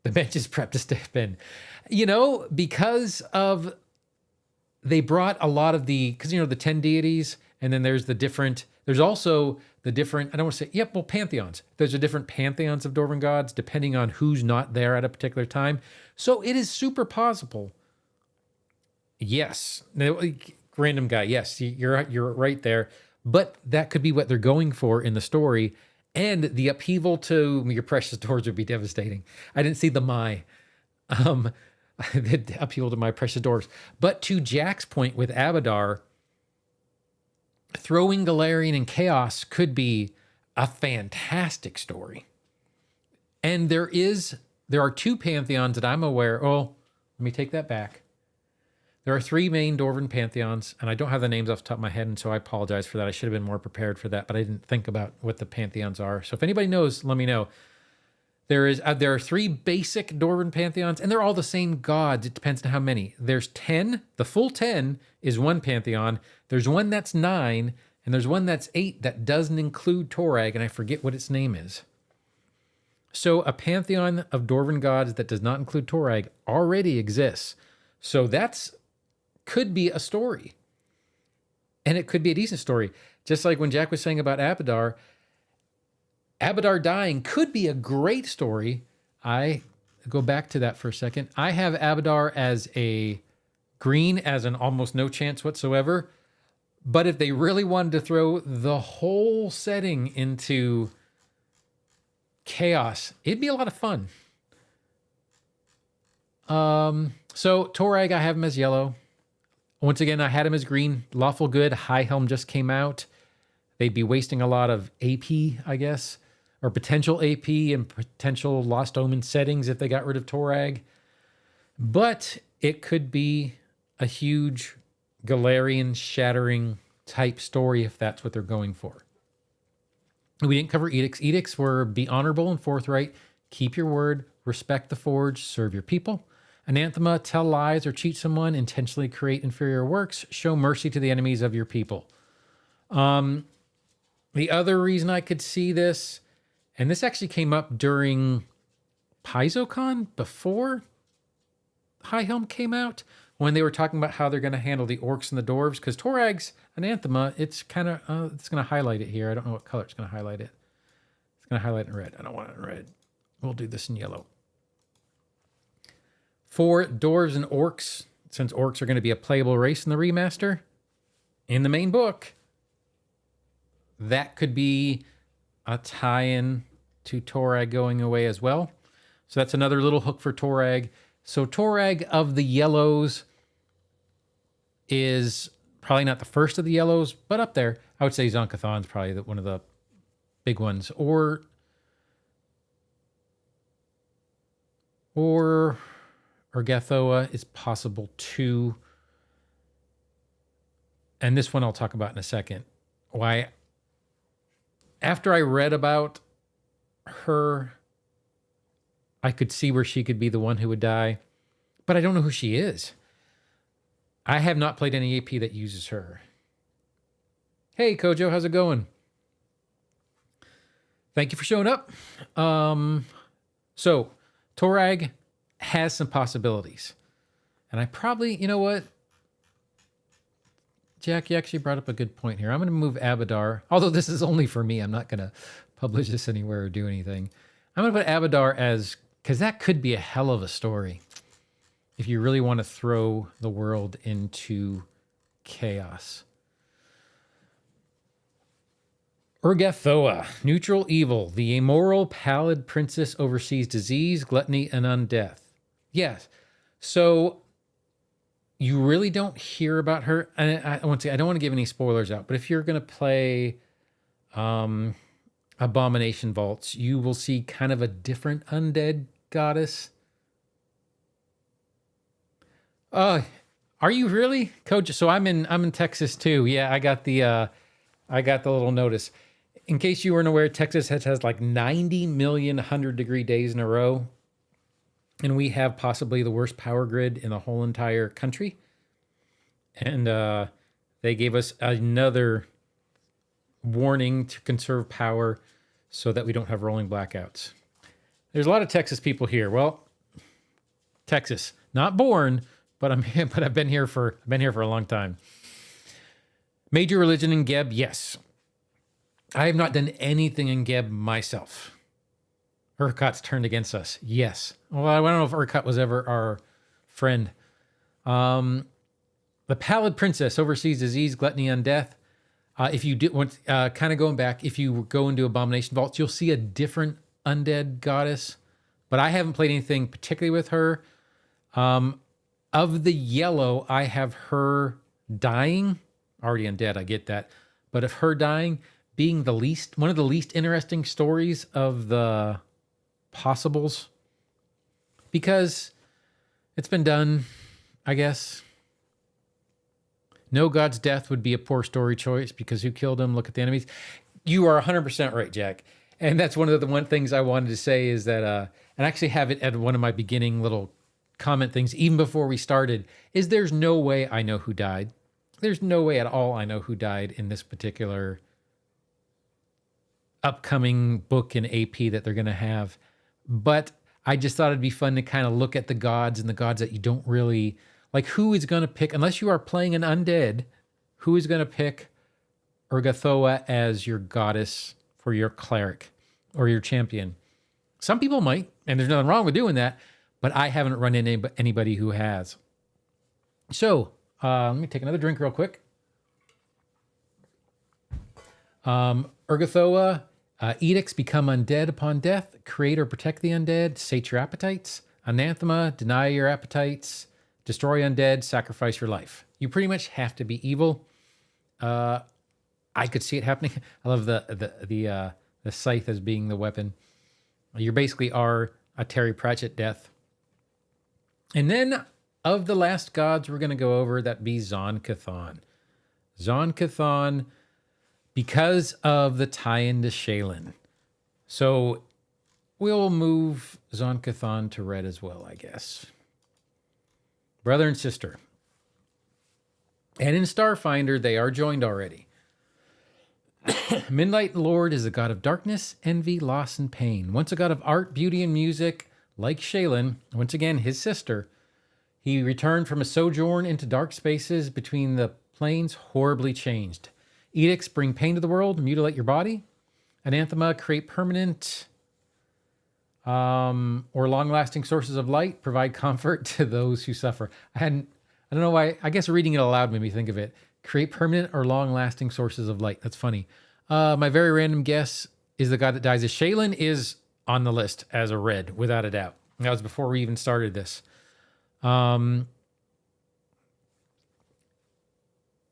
the bench is prepped to step in. Because of they brought a lot of because the 10 deities, and then there's also the different, I don't want to say, pantheons. There's a different pantheons of Dwarven gods depending on who's not there at a particular time. So it is super possible. Yes. Random guy. Yes, you're right there. But that could be what they're going for in the story. And the upheaval to your precious dwarves would be devastating. I didn't see the the upheaval to my precious dwarves. But to Jack's point with Abadar, throwing Golarion and Chaos could be a fantastic story. And there are 2 pantheons that I'm aware. Oh, let me take that back. There are 3 main Dwarven pantheons, and I don't have the names off the top of my head, and so I apologize for that. I should have been more prepared for that, but I didn't think about what the pantheons are. So if anybody knows, let me know. There are 3 basic Dwarven pantheons, and they're all the same gods. It depends on how many. There's 10. The full 10 is one pantheon. There's one that's 9, and there's one that's 8 that doesn't include Torag, and I forget what its name is. So a pantheon of Dwarven gods that does not include Torag already exists. So could be a story. And it could be a decent story. Just like when Jack was saying about Abadar dying could be a great story. I go back to that for a second. I have Abadar as a green, as an almost no chance whatsoever. But if they really wanted to throw the whole setting into chaos, it'd be a lot of fun. So Torag, I have him as yellow. Once again, I had him as green. Lawful Good, High Helm just came out. They'd be wasting a lot of AP, I guess, or potential AP and potential Lost Omen settings if they got rid of Torag. But it could be a huge Golarion shattering type story if that's what they're going for. We didn't cover edicts. Edicts were be honorable and forthright, keep your word, respect the forge, serve your people. Anathema, tell lies or cheat someone, intentionally create inferior works, show mercy to the enemies of your people. The other reason I could see this, and this actually came up during PaizoCon before High Helm came out, when they were talking about how they're going to handle the orcs and the dwarves, because Torag's Anathema, it's kind of, it's going to highlight it here. I don't know what color it's going to highlight it. It's going to highlight it in red. I don't want it in red. We'll do this in yellow. For dwarves and orcs, since orcs are going to be a playable race in the remaster, in the main book, that could be a tie-in to Torag going away as well. So that's another little hook for Torag. So Torag of the yellows is probably not the first of the yellows, but up there. I would say Zon-Kuthon is probably one of the big ones. Or Urgathoa is possible too. And this one I'll talk about in a second. Why, after I read about her, I could see where she could be the one who would die, but I don't know who she is. I have not played any AP that uses her. Hey, Kojo, how's it going? Thank you for showing up. So, Torag has some possibilities. And I probably, you know what? Jack, you actually brought up a good point here. I'm going to move Abadar, although this is only for me. I'm not going to publish this anywhere or do anything. I'm going to put Abadar as, because that could be a hell of a story if you really want to throw the world into chaos. Urgathoa, neutral evil, the amoral pallid princess oversees disease, gluttony, and undeath. Yes. So You really don't hear about her. And I want to say, I don't want to give any spoilers out, but if you're going to play Abomination Vaults, you will see kind of a different undead goddess. Are you really, Coach? So I'm in Texas too. Yeah, I got the little notice. In case you weren't aware, Texas has like 90 million 100-degree days in a row. And we have possibly the worst power grid in the whole entire country. And they gave us another warning to conserve power so that we don't have rolling blackouts. There's a lot of Texas people here. Well, Texas, not born, but I've been here for a long time. Major religion in Geb, yes. I have not done anything in Geb myself. Urkot's turned against us. Yes. Well, I don't know if Urgot was ever our friend. The Pallid Princess oversees disease, gluttony, and death. If you do want, kind of going back, if you go into Abomination Vaults, you'll see a different undead goddess. But I haven't played anything particularly with her. Of the yellow, I have her dying. Already undead, I get that. But of her dying being one of the least interesting stories of the possibles, because it's been done, I guess. No god's death would be a poor story choice because who killed him? Look at the enemies. You are 100% right, Jack. And that's one of the things I wanted to say is that, and I actually have it at one of my beginning little comment things, even before we started, is there's no way I know who died. There's no way at all I know who died in this particular upcoming book and AP that they're going to have. But I just thought it'd be fun to kind of look at the gods and the gods that you don't really like. Who is going to pick, unless you are playing an undead, who is going to pick Urgathoa as your goddess for your cleric or your champion? Some people might, and there's nothing wrong with doing that, but I haven't run into anybody who has. So let me take another drink real quick. Urgathoa, edicts become undead upon death, create or protect the undead, sate your appetites, anathema, deny your appetites, destroy undead, sacrifice your life. You pretty much have to be evil. I could see it happening. I love the scythe as being the weapon. You basically are a Terry Pratchett death. And then of the last gods we're going to go over, that be Zon-Kuthon. Zon-Kuthon, because of the tie-in to Shelyn. So we'll move Zon-Kuthon to red as well, I guess. Brother and sister. And in Starfinder, they are joined already. Midnight Lord is a god of darkness, envy, loss, and pain. Once a god of art, beauty, and music, like Shelyn, once again his sister, he returned from a sojourn into dark spaces between the planes, horribly changed. Edicts bring pain to the world, mutilate your body. Anathema create permanent or long-lasting sources of light, provide comfort to those who suffer. I don't know why. I guess reading it aloud made me think of it. Create permanent or long-lasting sources of light. That's funny. My very random guess is the god that dies as Shelyn is on the list as a red, without a doubt. That was before we even started this. And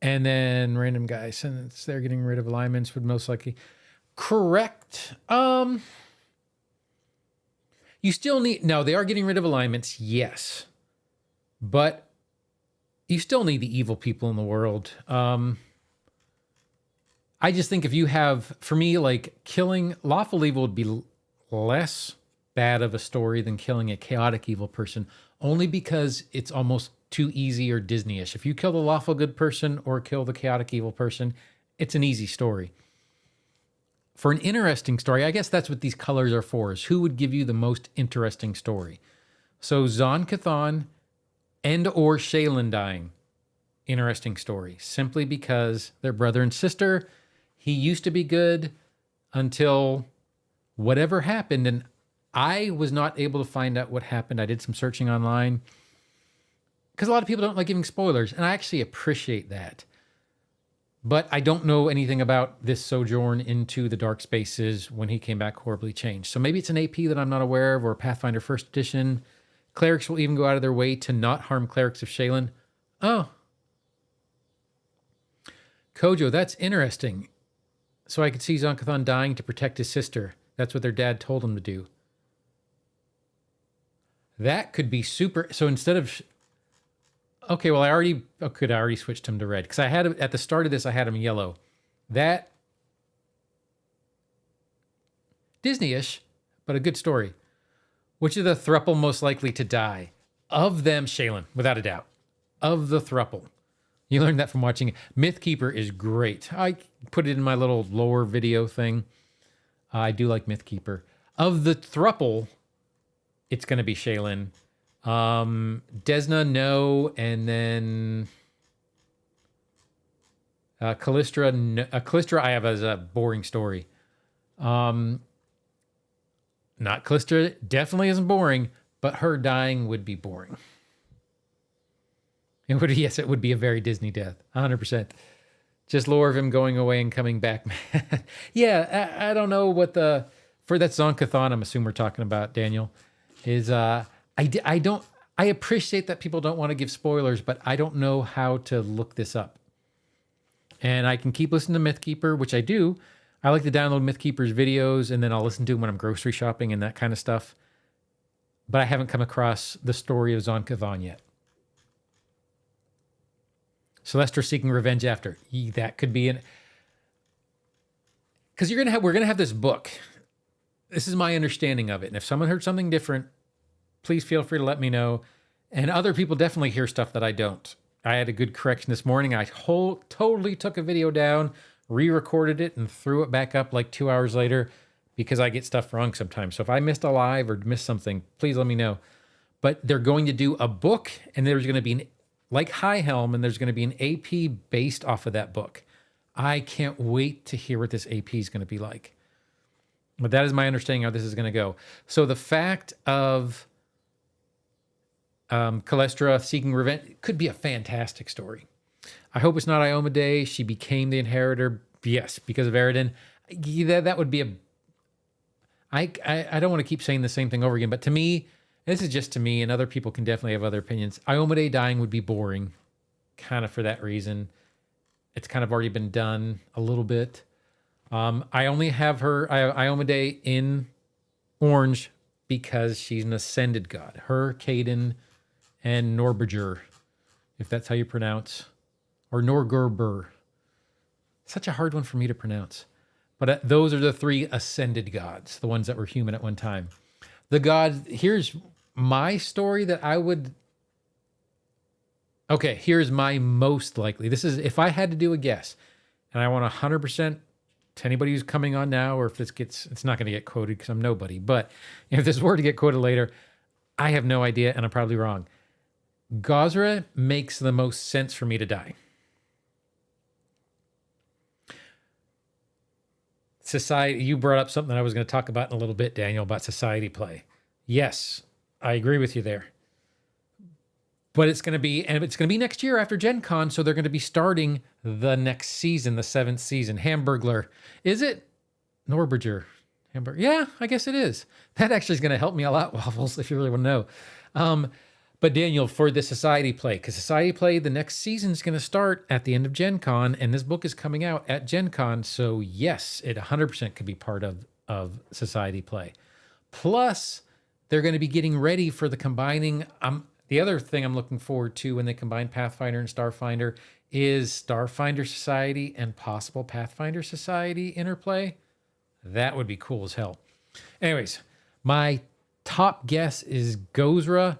then random guy, since they're getting rid of alignments, would most likely correct. You still need, no, they are getting rid of alignments, yes. But you still need the evil people in the world. I just think if you have, for me, like killing lawful evil would be less bad of a story than killing a chaotic evil person, only because it's almost too easy or Disney-ish. If you kill the lawful good person or kill the chaotic evil person, it's an easy story. For an interesting story, I guess that's what these colors are for, is who would give you the most interesting story. So Zon-Kuthon and or Shelyn dying, interesting story, simply because they're brother and sister. He used to be good until whatever happened, and I was not able to find out what happened. I did some searching online because a lot of people don't like giving spoilers, and I actually appreciate that. But I don't know anything about this sojourn into the dark spaces when he came back horribly changed. So maybe it's an AP that I'm not aware of, or Pathfinder First Edition. Clerics will even go out of their way to not harm clerics of Shelyn. Oh. Kojo, that's interesting. So I could see Zon-Kuthon dying to protect his sister. That's what their dad told him to do. That could be super. So instead of... Okay, well, I already switched him to red. Because I had him, at the start of this, I had him yellow. That... Disney-ish, but a good story. Which is the thruple most likely to die? Of them, Shelyn, without a doubt. Of the thruple. You learned that from watching it. Mythkeeper is great. I put it in my little lore video thing. I do like Mythkeeper. Of the thruple, it's going to be Shelyn. Desna, no. And then Calistra, no. Calistra I have as a boring story. Not Calistra, definitely isn't boring, but her dying would be boring. It would, yes, it would be a very Disney death, 100%. Just lore of him going away and coming back. Yeah, I don't know what the, for that Zon-Kuthon, I'm assuming we're talking about, Daniel, is, I appreciate that people don't want to give spoilers, but I don't know how to look this up. And I can keep listening to Mythkeeper, which I do. I like to download Mythkeeper's videos, and then I'll listen to them when I'm grocery shopping and that kind of stuff. But I haven't come across the story of Zon-Kuthon yet. Celestra seeking revenge after. That could be an... Because we're gonna have this book. This is my understanding of it. And if someone heard something different, please feel free to let me know. And other people definitely hear stuff that I don't. I had a good correction this morning. I totally took a video down, re-recorded it, and threw it back up like 2 hours later because I get stuff wrong sometimes. So if I missed a live or missed something, please let me know. But they're going to do a book, and there's going to be like High Helm, and there's going to be an AP based off of that book. I can't wait to hear what this AP is going to be like. But that is my understanding how this is going to go. So the fact of Calistra seeking revenge could be a fantastic story. I hope it's not Iomedae. She became the inheritor. Yes, because of Eridan. That would be a... I don't want to keep saying the same thing over again, but to me, this is just to me, and other people can definitely have other opinions. Iomedae dying would be boring, kind of for that reason. It's kind of already been done a little bit. I only have her, Iomedae, in orange because she's an ascended god. Her, Cayden, and Norgorber, if that's how you pronounce, or Norgorber. Such a hard one for me to pronounce. But those are the three ascended gods, the ones that were human at one time. The god, here's my story that I would... Okay, here's my most likely. This is, if I had to do a guess, and I want 100% to anybody who's coming on now, or if this gets, it's not going to get quoted because I'm nobody, but if this were to get quoted later, I have no idea, and I'm probably wrong. Gozren makes the most sense for me to die. Society, you brought up something I was going to talk about in a little bit, Daniel, about society play. Yes, I agree with you there. But it's going to be, and it's going to be next year after Gen Con, so they're going to be starting the next season, the 7th season. Hamburglar. Is it? Norberger. Hamburg. Yeah, I guess it is. That actually is going to help me a lot, Waffles, if you really want to know. But Daniel, for the Society Play, because Society Play, the next season is going to start at the end of Gen Con, and this book is coming out at Gen Con, so yes, it 100% could be part of Society Play. Plus, they're going to be getting ready for the combining... the other thing I'm looking forward to when they combine Pathfinder and Starfinder is Starfinder Society and possible Pathfinder Society interplay. That would be cool as hell. Anyways, my top guess is Gozren.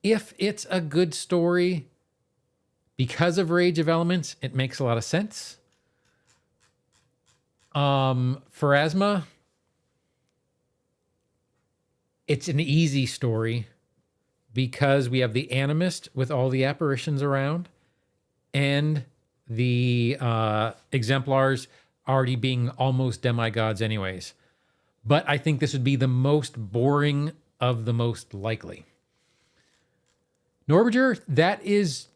If it's a good story, because of Rage of Elements, it makes a lot of sense. Pharasma, it's an easy story because we have the Animist with all the apparitions around and the exemplars already being almost demigods anyways. But I think this would be the most boring of the most likely. Norberger, that is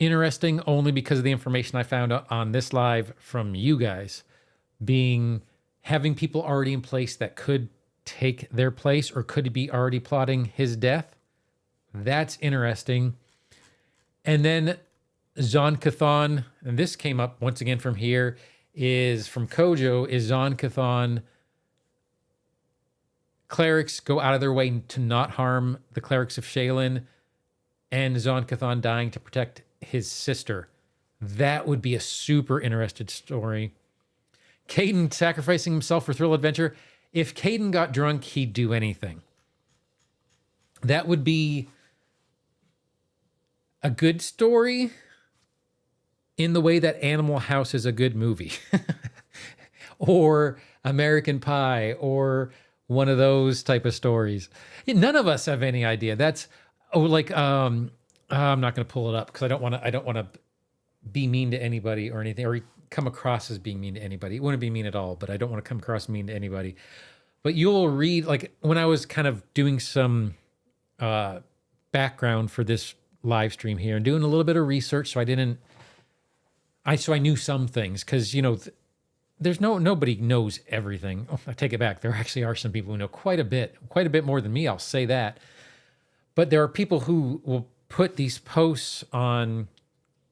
interesting only because of the information I found on this live from you guys, being having people already in place that could take their place or could be already plotting his death. That's interesting. And then Zon-Kuthon, and this came up once again from here, is from Kojo, is Zon-Kuthon. Clerics go out of their way to not harm the clerics of Shelyn, and Zon-Kuthon dying to protect his sister. That would be a super interesting story. Cayden sacrificing himself for thrill adventure. If Cayden got drunk, he'd do anything. That would be a good story in the way that Animal House is a good movie. Or American Pie, or one of those type of stories. None of us have any idea. That's I'm not going to pull it up because I don't want to be mean to anybody or anything, or come across as being mean to anybody. It wouldn't be mean at all, but I don't want to come across mean to anybody. But you'll read, like when I was kind of doing some background for this live stream here and doing a little bit of research, so I knew some things, because there's nobody knows everything. Oh, I take it back. There actually are some people who know quite a bit more than me. I'll say that. But there are people who will put these posts on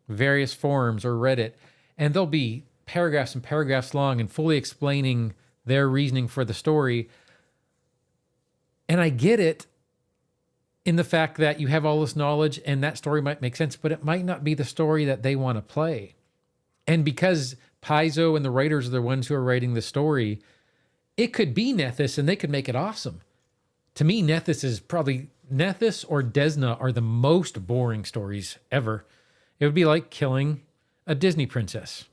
various forums or Reddit, and they'll be paragraphs and paragraphs long and fully explaining their reasoning for the story. And I get it in the fact that you have all this knowledge and that story might make sense, but it might not be the story that they want to play. And because Paizo and the writers are the ones who are writing the story, it could be Nethys and they could make it awesome. To me, Nethys or Desna are the most boring stories ever. It would be like killing a Disney princess.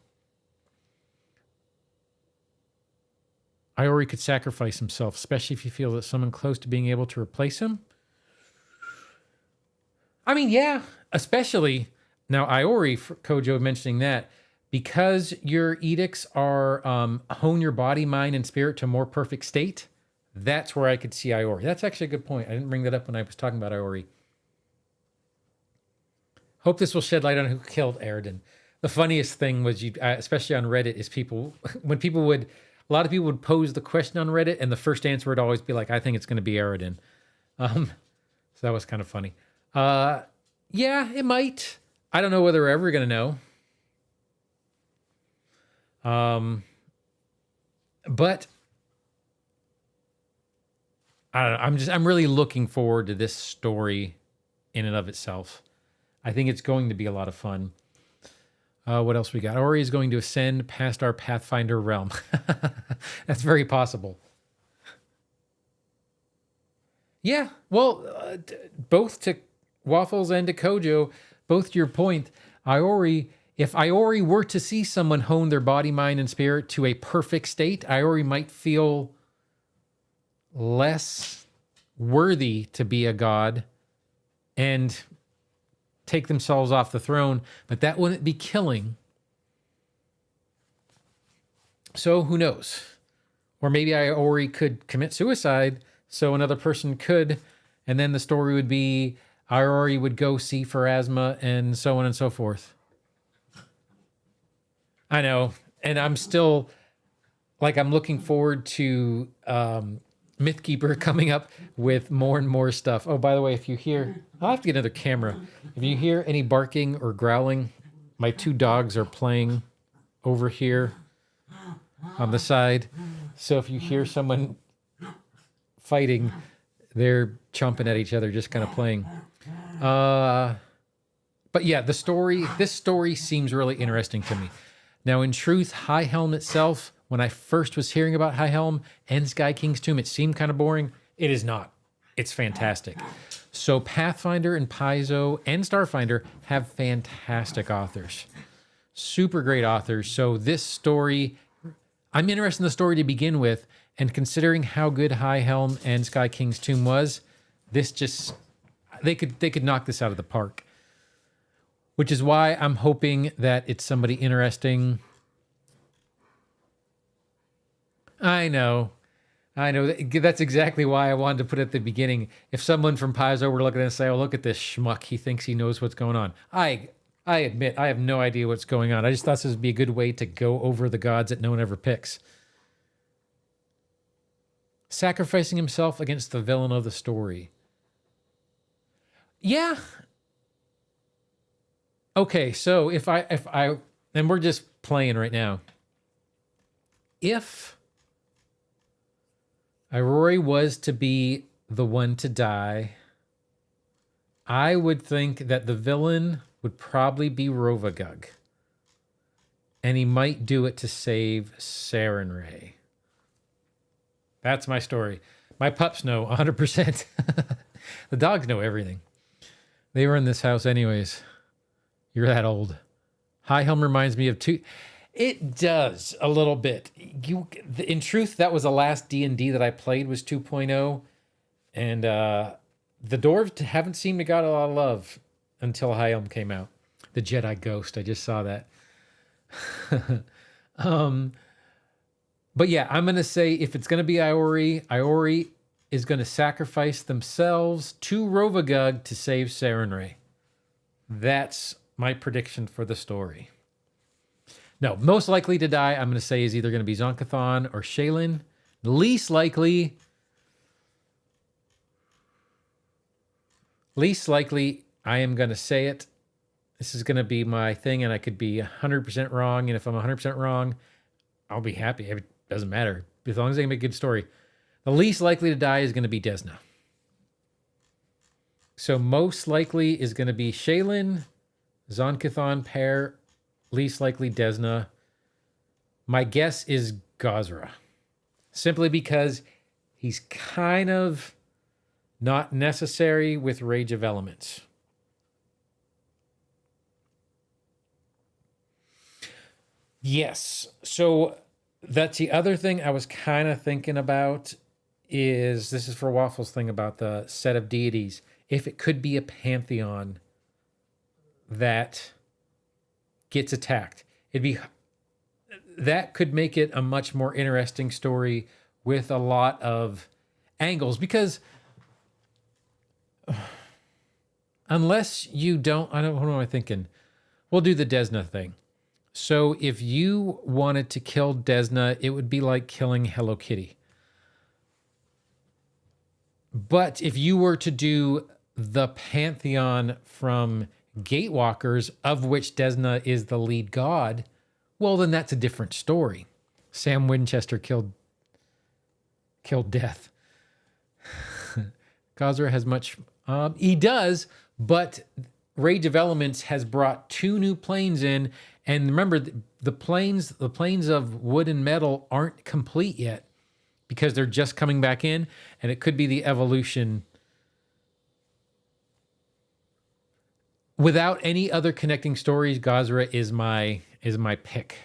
Iori could sacrifice himself, especially if you feel that someone close to being able to replace him. I mean, yeah, especially now Iori, for Kojo mentioning that, because your edicts are hone your body, mind, and spirit to a more perfect state. That's where I could see Iori. That's actually a good point. I didn't bring that up when I was talking about Iori. Hope this will shed light on who killed Aridin. The funniest thing was, especially on Reddit, is a lot of people would pose the question on Reddit, and the first answer would always be like, I think it's going to be Aridin. So that was kind of funny. Yeah, it might. I don't know whether we're ever going to know. But I don't know. I'm really looking forward to this story in and of itself. I think it's going to be a lot of fun. What else we got? Ori is going to ascend past our Pathfinder realm. That's very possible. Yeah, well, both to Waffles and to Kojo, both to your point, if Iori were to see someone hone their body, mind, and spirit to a perfect state, Iori might feel less worthy to be a god and take themselves off the throne, but that wouldn't be killing. So who knows? Or maybe Iori could commit suicide so another person could, and then the story would be Iori would go see Pharasma and so on and so forth. I know, and I'm still, I'm looking forward to Mythkeeper coming up with more and more stuff. Oh, by the way, if you hear, I'll have to get another camera. If you hear any barking or growling, my two dogs are playing over here on the side. So if you hear someone fighting, they're chomping at each other, just kind of playing. But yeah, this story seems really interesting to me. Now, in truth, High Helm itself, when I first was hearing about High Helm and Sky King's Tomb, it seemed kind of boring. It is not. It's fantastic. So Pathfinder and Paizo and Starfinder have fantastic authors. Super great authors. So this story, I'm interested in the story to begin with, and considering how good High Helm and Sky King's Tomb was, they could knock this out of the park. Which is why I'm hoping that it's somebody interesting. I know. That's exactly why I wanted to put it at the beginning. If someone from Paizo were looking at it and say, oh, look at this schmuck, he thinks he knows what's going on. I admit, I have no idea what's going on. I just thought this would be a good way to go over the gods that no one ever picks. Sacrificing himself against the villain of the story. Yeah. Okay, so if I, and we're just playing right now. If Irori was to be the one to die, I would think that the villain would probably be Rovagug. And he might do it to save Sarenrae. That's my story. My pups know 100%. The dogs know everything. They were in this house anyways. You're that old. High Helm reminds me of two. It does a little bit. In truth, that was the last D&D that I played was 2.0. And the dwarves haven't seemed to got a lot of love until High Helm came out. The Jedi Ghost, I just saw that. But yeah, I'm going to say if it's going to be Iori is going to sacrifice themselves to Rovagug to save Sarenrae. That's my prediction for the story. No, most likely to die, I'm going to say is either going to be Zon-Kuthon or Shelyn. Least likely, I am going to say it. This is going to be my thing, and I could be 100% wrong. And if I'm 100% wrong, I'll be happy. It doesn't matter. As long as they make a good story. The least likely to die is going to be Desna. So most likely is going to be Shelyn, Zon-Kuthon pair, least likely Desna. My guess is Gozren. Simply because he's kind of not necessary with Rage of Elements. Yes. So that's the other thing I was kind of thinking about is, this is for Waffles' thing about the set of deities. If it could be a pantheon that gets attacked, that could make it a much more interesting story with a lot of angles, because unless you don't, what am I thinking? We'll do the Desna thing. So if you wanted to kill Desna, it would be like killing Hello Kitty. But if you were to do the pantheon from Gatewalkers, of which Desna is the lead god, well, then that's a different story. Sam Winchester killed Death. Gozren has much... he does, but Rage of Elements has brought 2 new planes in, and remember, the planes of wood and metal aren't complete yet because they're just coming back in, and it could be the evolution. Without any other connecting stories, Gozren is my pick.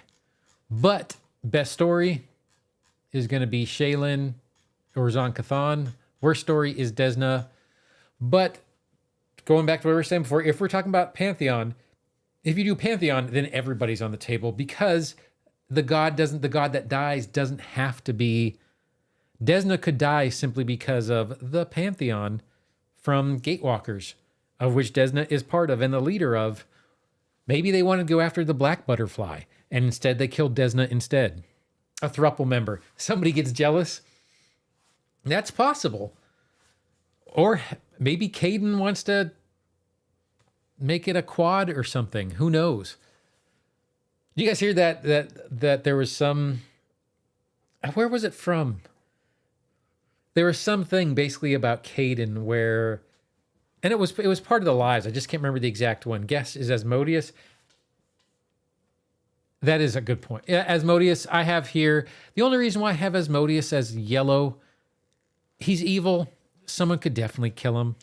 But best story is going to be Shelyn or Zon-Kuthon. Worst story is Desna. But going back to what we were saying before, if we're talking about Pantheon, if you do Pantheon, then everybody's on the table, because the god that dies doesn't have to be... Desna could die simply because of the Pantheon from Gatewalkers, of which Desna is part of and the leader of. Maybe they want to go after the Black Butterfly, and instead they killed Desna instead. A thruple member. Somebody gets jealous. That's possible. Or maybe Cayden wants to make it a quad or something. Who knows? You guys hear that there was some... Where was it from? There was something basically about Cayden where... And it was part of the lives. I just can't remember the exact one. Guess is Asmodeus. That is a good point. Yeah, Asmodeus, I have here. The only reason why I have Asmodeus as yellow, he's evil. Someone could definitely kill him.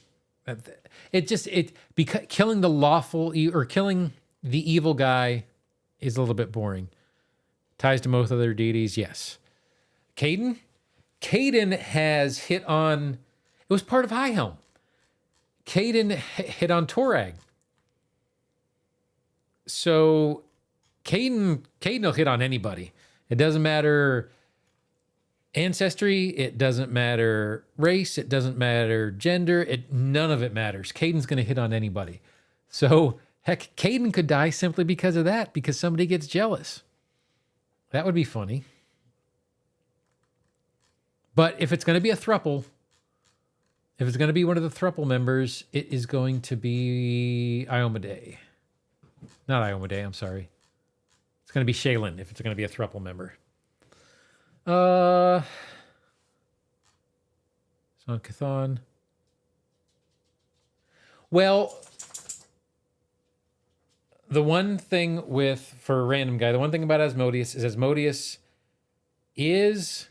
Because killing the lawful or killing the evil guy is a little bit boring. Ties to most other deities, yes. Cayden has hit on... It was part of High Helm. Cayden hit on Torag. So Cayden will hit on anybody. It doesn't matter ancestry. It doesn't matter race. It doesn't matter gender. None of it matters. Cayden's going to hit on anybody. So heck, Cayden could die simply because of that, because somebody gets jealous. That would be funny. But if it's going to be a thruple, if it's going to be one of the thruple members, it is going to be Iomedae. Not Iomedae, I'm sorry. It's going to be Shelyn if it's going to be a thruple member. Zon-Kuthon. Well, the one thing for a random guy, the one thing about Asmodeus is Asmodeus predates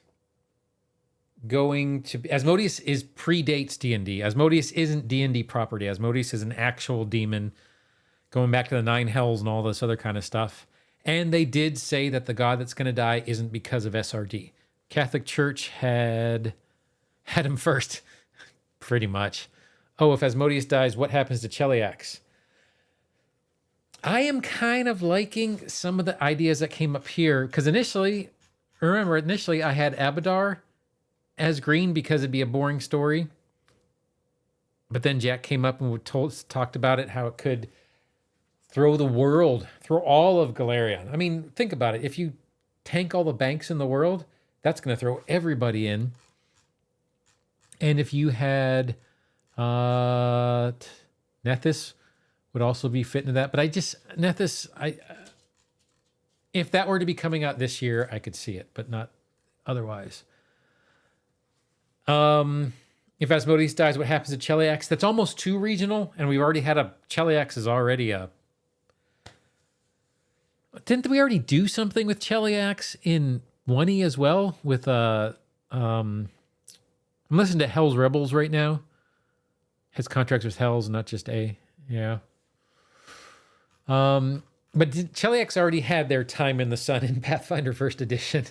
D&D. Asmodeus isn't D&D property. Asmodeus is an actual demon going back to the 9 hells and all this other kind of stuff. And they did say that the god that's going to die isn't because of SRD. Catholic Church had him first, pretty much. Oh, if Asmodeus dies, what happens to Cheliax? I am kind of liking some of the ideas that came up here, because initially I had Abadar as green because it'd be a boring story. But then Jack came up and talked about it, how it could throw all of Golarion. I mean, think about it. If you tank all the banks in the world, that's going to throw everybody in. And if you had Nethys would also be fit into that. But Nethys, if that were to be coming out this year, I could see it, but not otherwise. If Asmodeus dies, what happens to Cheliax? That's almost too regional, and we've already had Cheliax is already a... Didn't we already do something with Cheliax in 1E as well? With I'm listening to Hell's Rebels right now. Has contracts with Hells, not just A. Yeah. But Cheliax already had their time in the sun in Pathfinder First Edition.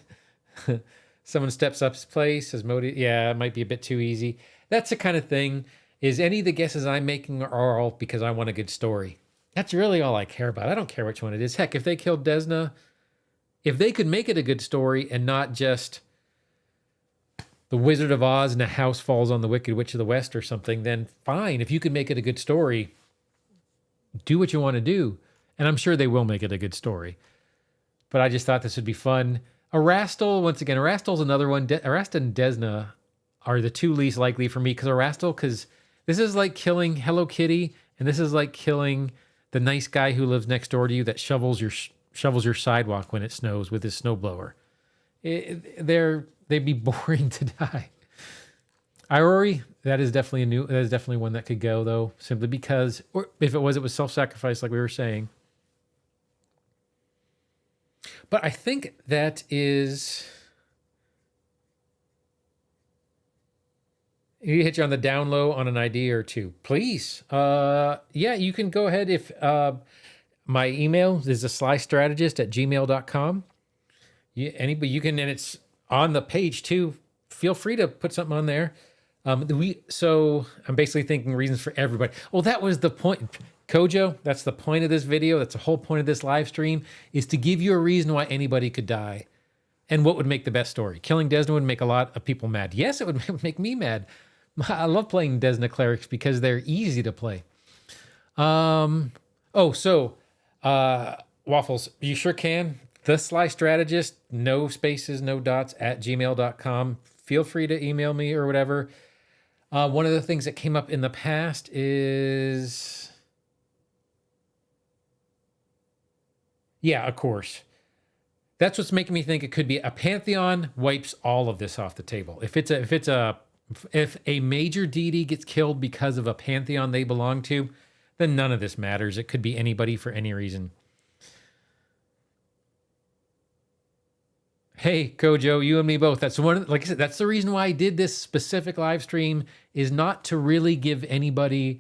Someone steps up his place, Asmodeus. Yeah, it might be a bit too easy. That's the kind of thing. Is any of the guesses I'm making are all because I want a good story. That's really all I care about. I don't care which one it is. Heck, if they killed Desna, if they could make it a good story and not just the Wizard of Oz and a house falls on the Wicked Witch of the West or something, then fine. If you could make it a good story, do what you want to do. And I'm sure they will make it a good story. But I just thought this would be fun. Erastil, once again, Erastil's another one. Erastil and Desna are the two least likely for me because this is like killing Hello Kitty, and this is like killing the nice guy who lives next door to you that shovels your sidewalk when it snows with his snowblower. They'd be boring to die. Irori, that is definitely one that could go though, simply because, or if it was self-sacrifice like we were saying. But I think that is... You hit you on the down low on an idea or two, please. Yeah, you can go ahead. If my email is theSlyStrategist@gmail.com. Anybody you can, and it's on the page too. Feel free to put something on there. So I'm basically thinking reasons for everybody. Well, that was the point, Kojo. That's the point of this video. That's the whole point of this live stream, is to give you a reason why anybody could die, and what would make the best story. Killing Desna would make a lot of people mad. Yes, it would make me mad. I love playing Desna clerics because they're easy to play. Waffles, you sure can. theSlyStrategist, no spaces, no dots, @gmail.com. Feel free to email me or whatever. One of the things that came up in the past is... Yeah, of course. That's what's making me think it could be a Pantheon wipes all of this off the table. If a major deity gets killed because of a Pantheon they belong to, then none of this matters. It could be anybody for any reason. Hey, Kojo, you and me both. That's one. Like I said, that's the reason why I did this specific live stream, is not to really give anybody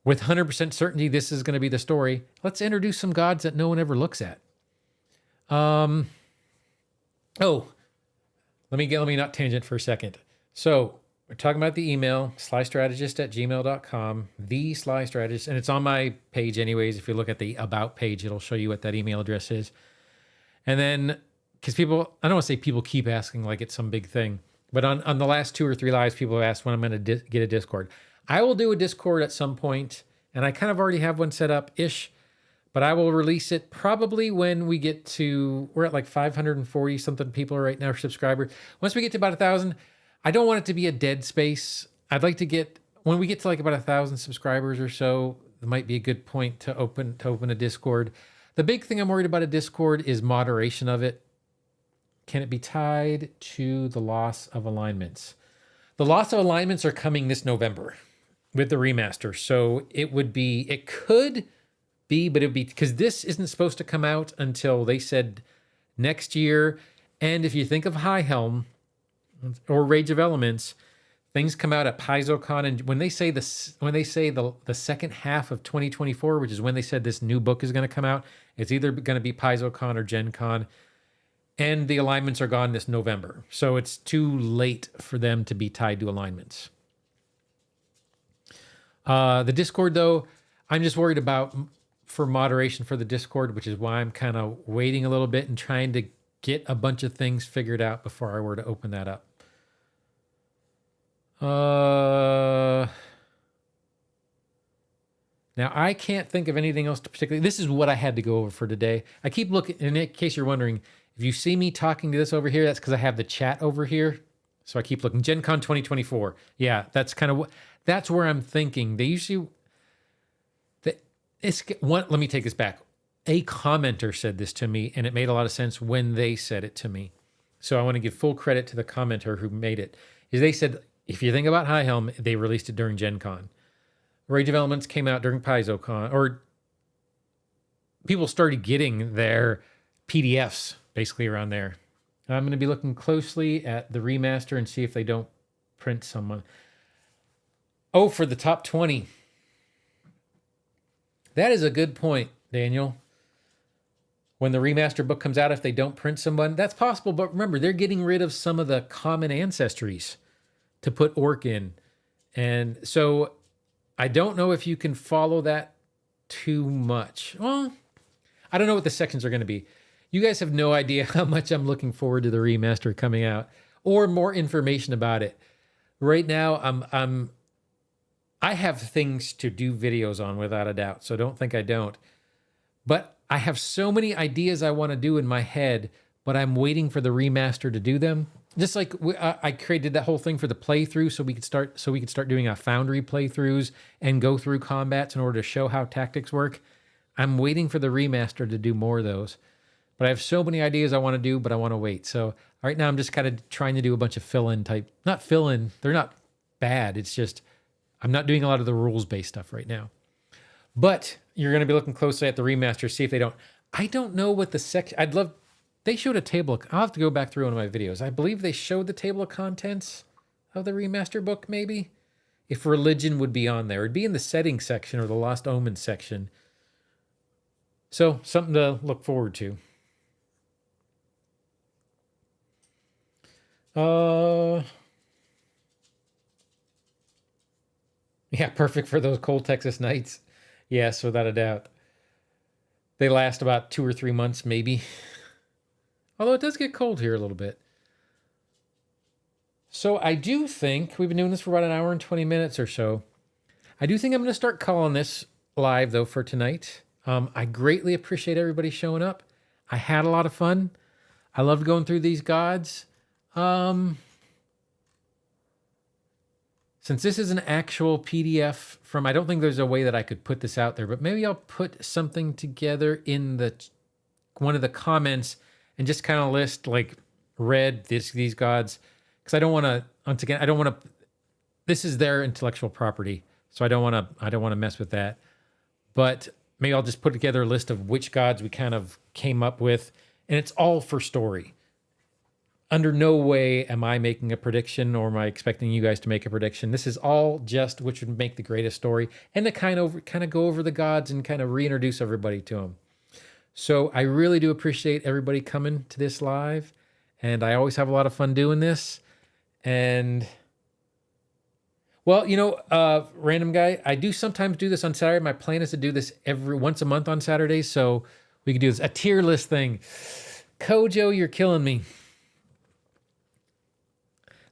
with 100% certainty this is going to be the story. Let's introduce some gods that no one ever looks at. Let me not tangent for a second. So we're talking about the email, SlyStrategist@gmail.com, theSlyStrategist, and it's on my page anyways. If you look at the About page, it'll show you what that email address is. And then, because people, I don't want to say people keep asking like it's some big thing, but on the last 2 or 3 lives, people have asked when I'm going to get a Discord. I will do a Discord at some point, and I kind of already have one set up-ish, but I will release it probably when we get to, we're at like 540 something people right now, subscribers. Once we get to about 1,000, I don't want it to be a dead space. I'd like to get, when we get to like about 1,000 subscribers or so, it might be a good point to open a Discord. The big thing I'm worried about a Discord is moderation of it. Can it be tied to the loss of alignments? The loss of alignments are coming this November with the remaster. So it could be, but it would be, because this isn't supposed to come out until they said next year. And if you think of High Helm or Rage of Elements, things come out at PaizoCon, and when they say the second half of 2024, which is when they said this new book is going to come out, it's either going to be PaizoCon or Gen Con, and the alignments are gone this November. So it's too late for them to be tied to alignments. The Discord, though, I'm just worried about for moderation for the Discord, which is why I'm kind of waiting a little bit and trying to get a bunch of things figured out before I were to open that up. Now I can't think of anything else to particularly. This is what I had to go over for today. I keep looking, in case you're wondering, if you see me talking to this over here, that's because I have the chat over here. So I keep looking. Gen Con 2024. Yeah, that's kind of that's where I'm thinking. They usually, let me take this back. A commenter said this to me, and it made a lot of sense when they said it to me. So I want to give full credit to the commenter who made it. Is they said, if you think about High Helm, they released it during Gen Con. Rage of Elements came out during PaizoCon, or people started getting their PDFs basically around there. I'm going to be looking closely at the remaster and see if they don't print someone. Oh, for the top 20. That is a good point, Daniel. When the remaster book comes out, if they don't print someone, that's possible. But remember, they're getting rid of some of the common ancestries to put Orc in. And so I don't know if you can follow that too much. Well, I don't know what the sections are going to be. You guys have no idea how much I'm looking forward to the remaster coming out or more information about it. Right now, I have things to do videos on without a doubt, so don't think I don't. But I have so many ideas I want to do in my head, but I'm waiting for the remaster to do them. Just like I created that whole thing for the playthrough, so we could start doing our Foundry playthroughs and go through combats in order to show how tactics work. I'm waiting for the remaster to do more of those. But I have so many ideas I want to do, but I want to wait. So right now I'm just kind of trying to do a bunch of fill-in type, not fill-in, they're not bad. It's just, I'm not doing a lot of the rules-based stuff right now. But you're going to be looking closely at the remaster, see if they don't. I don't know what the section, they showed a table, I'll have to go back through one of my videos. I believe they showed the table of contents of the remaster book, maybe. If religion would be on there. It'd be in the settings section or the Lost Omens section. So, something to look forward to. Yeah, perfect for those cold Texas nights. Yes, without a doubt. They last about 2 or 3 months, maybe. Although it does get cold here a little bit. So I do think, we've been doing this for about an hour and 20 minutes or so. I do think I'm going to start calling this live, though, for tonight. I greatly appreciate everybody showing up. I had a lot of fun. I loved going through these gods. Since this is an actual PDF from, I don't think there's a way that I could put this out there, but maybe I'll put something together in one of the comments and just kind of list like these gods, because I don't want to. Once again, I don't want to. This is their intellectual property, so I don't want to mess with that. But maybe I'll just put together a list of which gods we kind of came up with, and it's all for story. Under no way am I making a prediction, or am I expecting you guys to make a prediction. This is all just which would make the greatest story, and to kind of go over the gods and kind of reintroduce everybody to them. So I really do appreciate everybody coming to this live, and I always have a lot of fun doing this. And well, random guy, I do sometimes do this on Saturday. My plan is to do this once a month on Saturdays, so we can do this, a tier list thing. Kojo, you're killing me.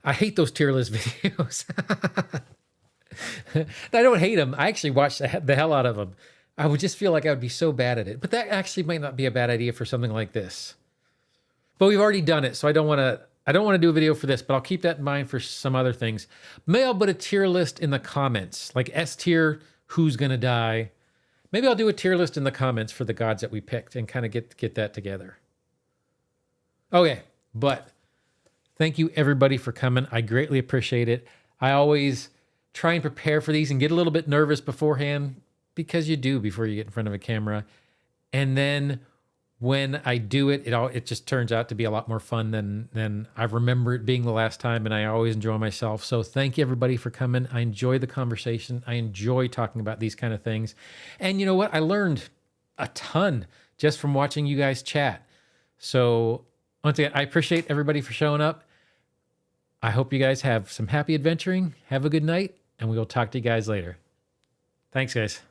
I hate those tier list videos. I don't hate them. I actually watch the hell out of them. I would just feel like I would be so bad at it. But that actually might not be a bad idea for something like this. But we've already done it, so I don't want to do a video for this, but I'll keep that in mind for some other things. Maybe I'll put a tier list in the comments, like S tier, who's going to die, Maybe I'll do a tier list in the comments for the gods that we picked and kind of get that together. Okay, but thank you everybody for coming. I greatly appreciate it. I always try and prepare for these and get a little bit nervous beforehand, because you do before you get in front of a camera. And then when I do it, it just turns out to be a lot more fun than I remember it being the last time, and I always enjoy myself. So thank you everybody for coming. I enjoy the conversation. I enjoy talking about these kind of things. And you know what? I learned a ton just from watching you guys chat. So once again, I appreciate everybody for showing up. I hope you guys have some happy adventuring. Have a good night, and we will talk to you guys later. Thanks, guys.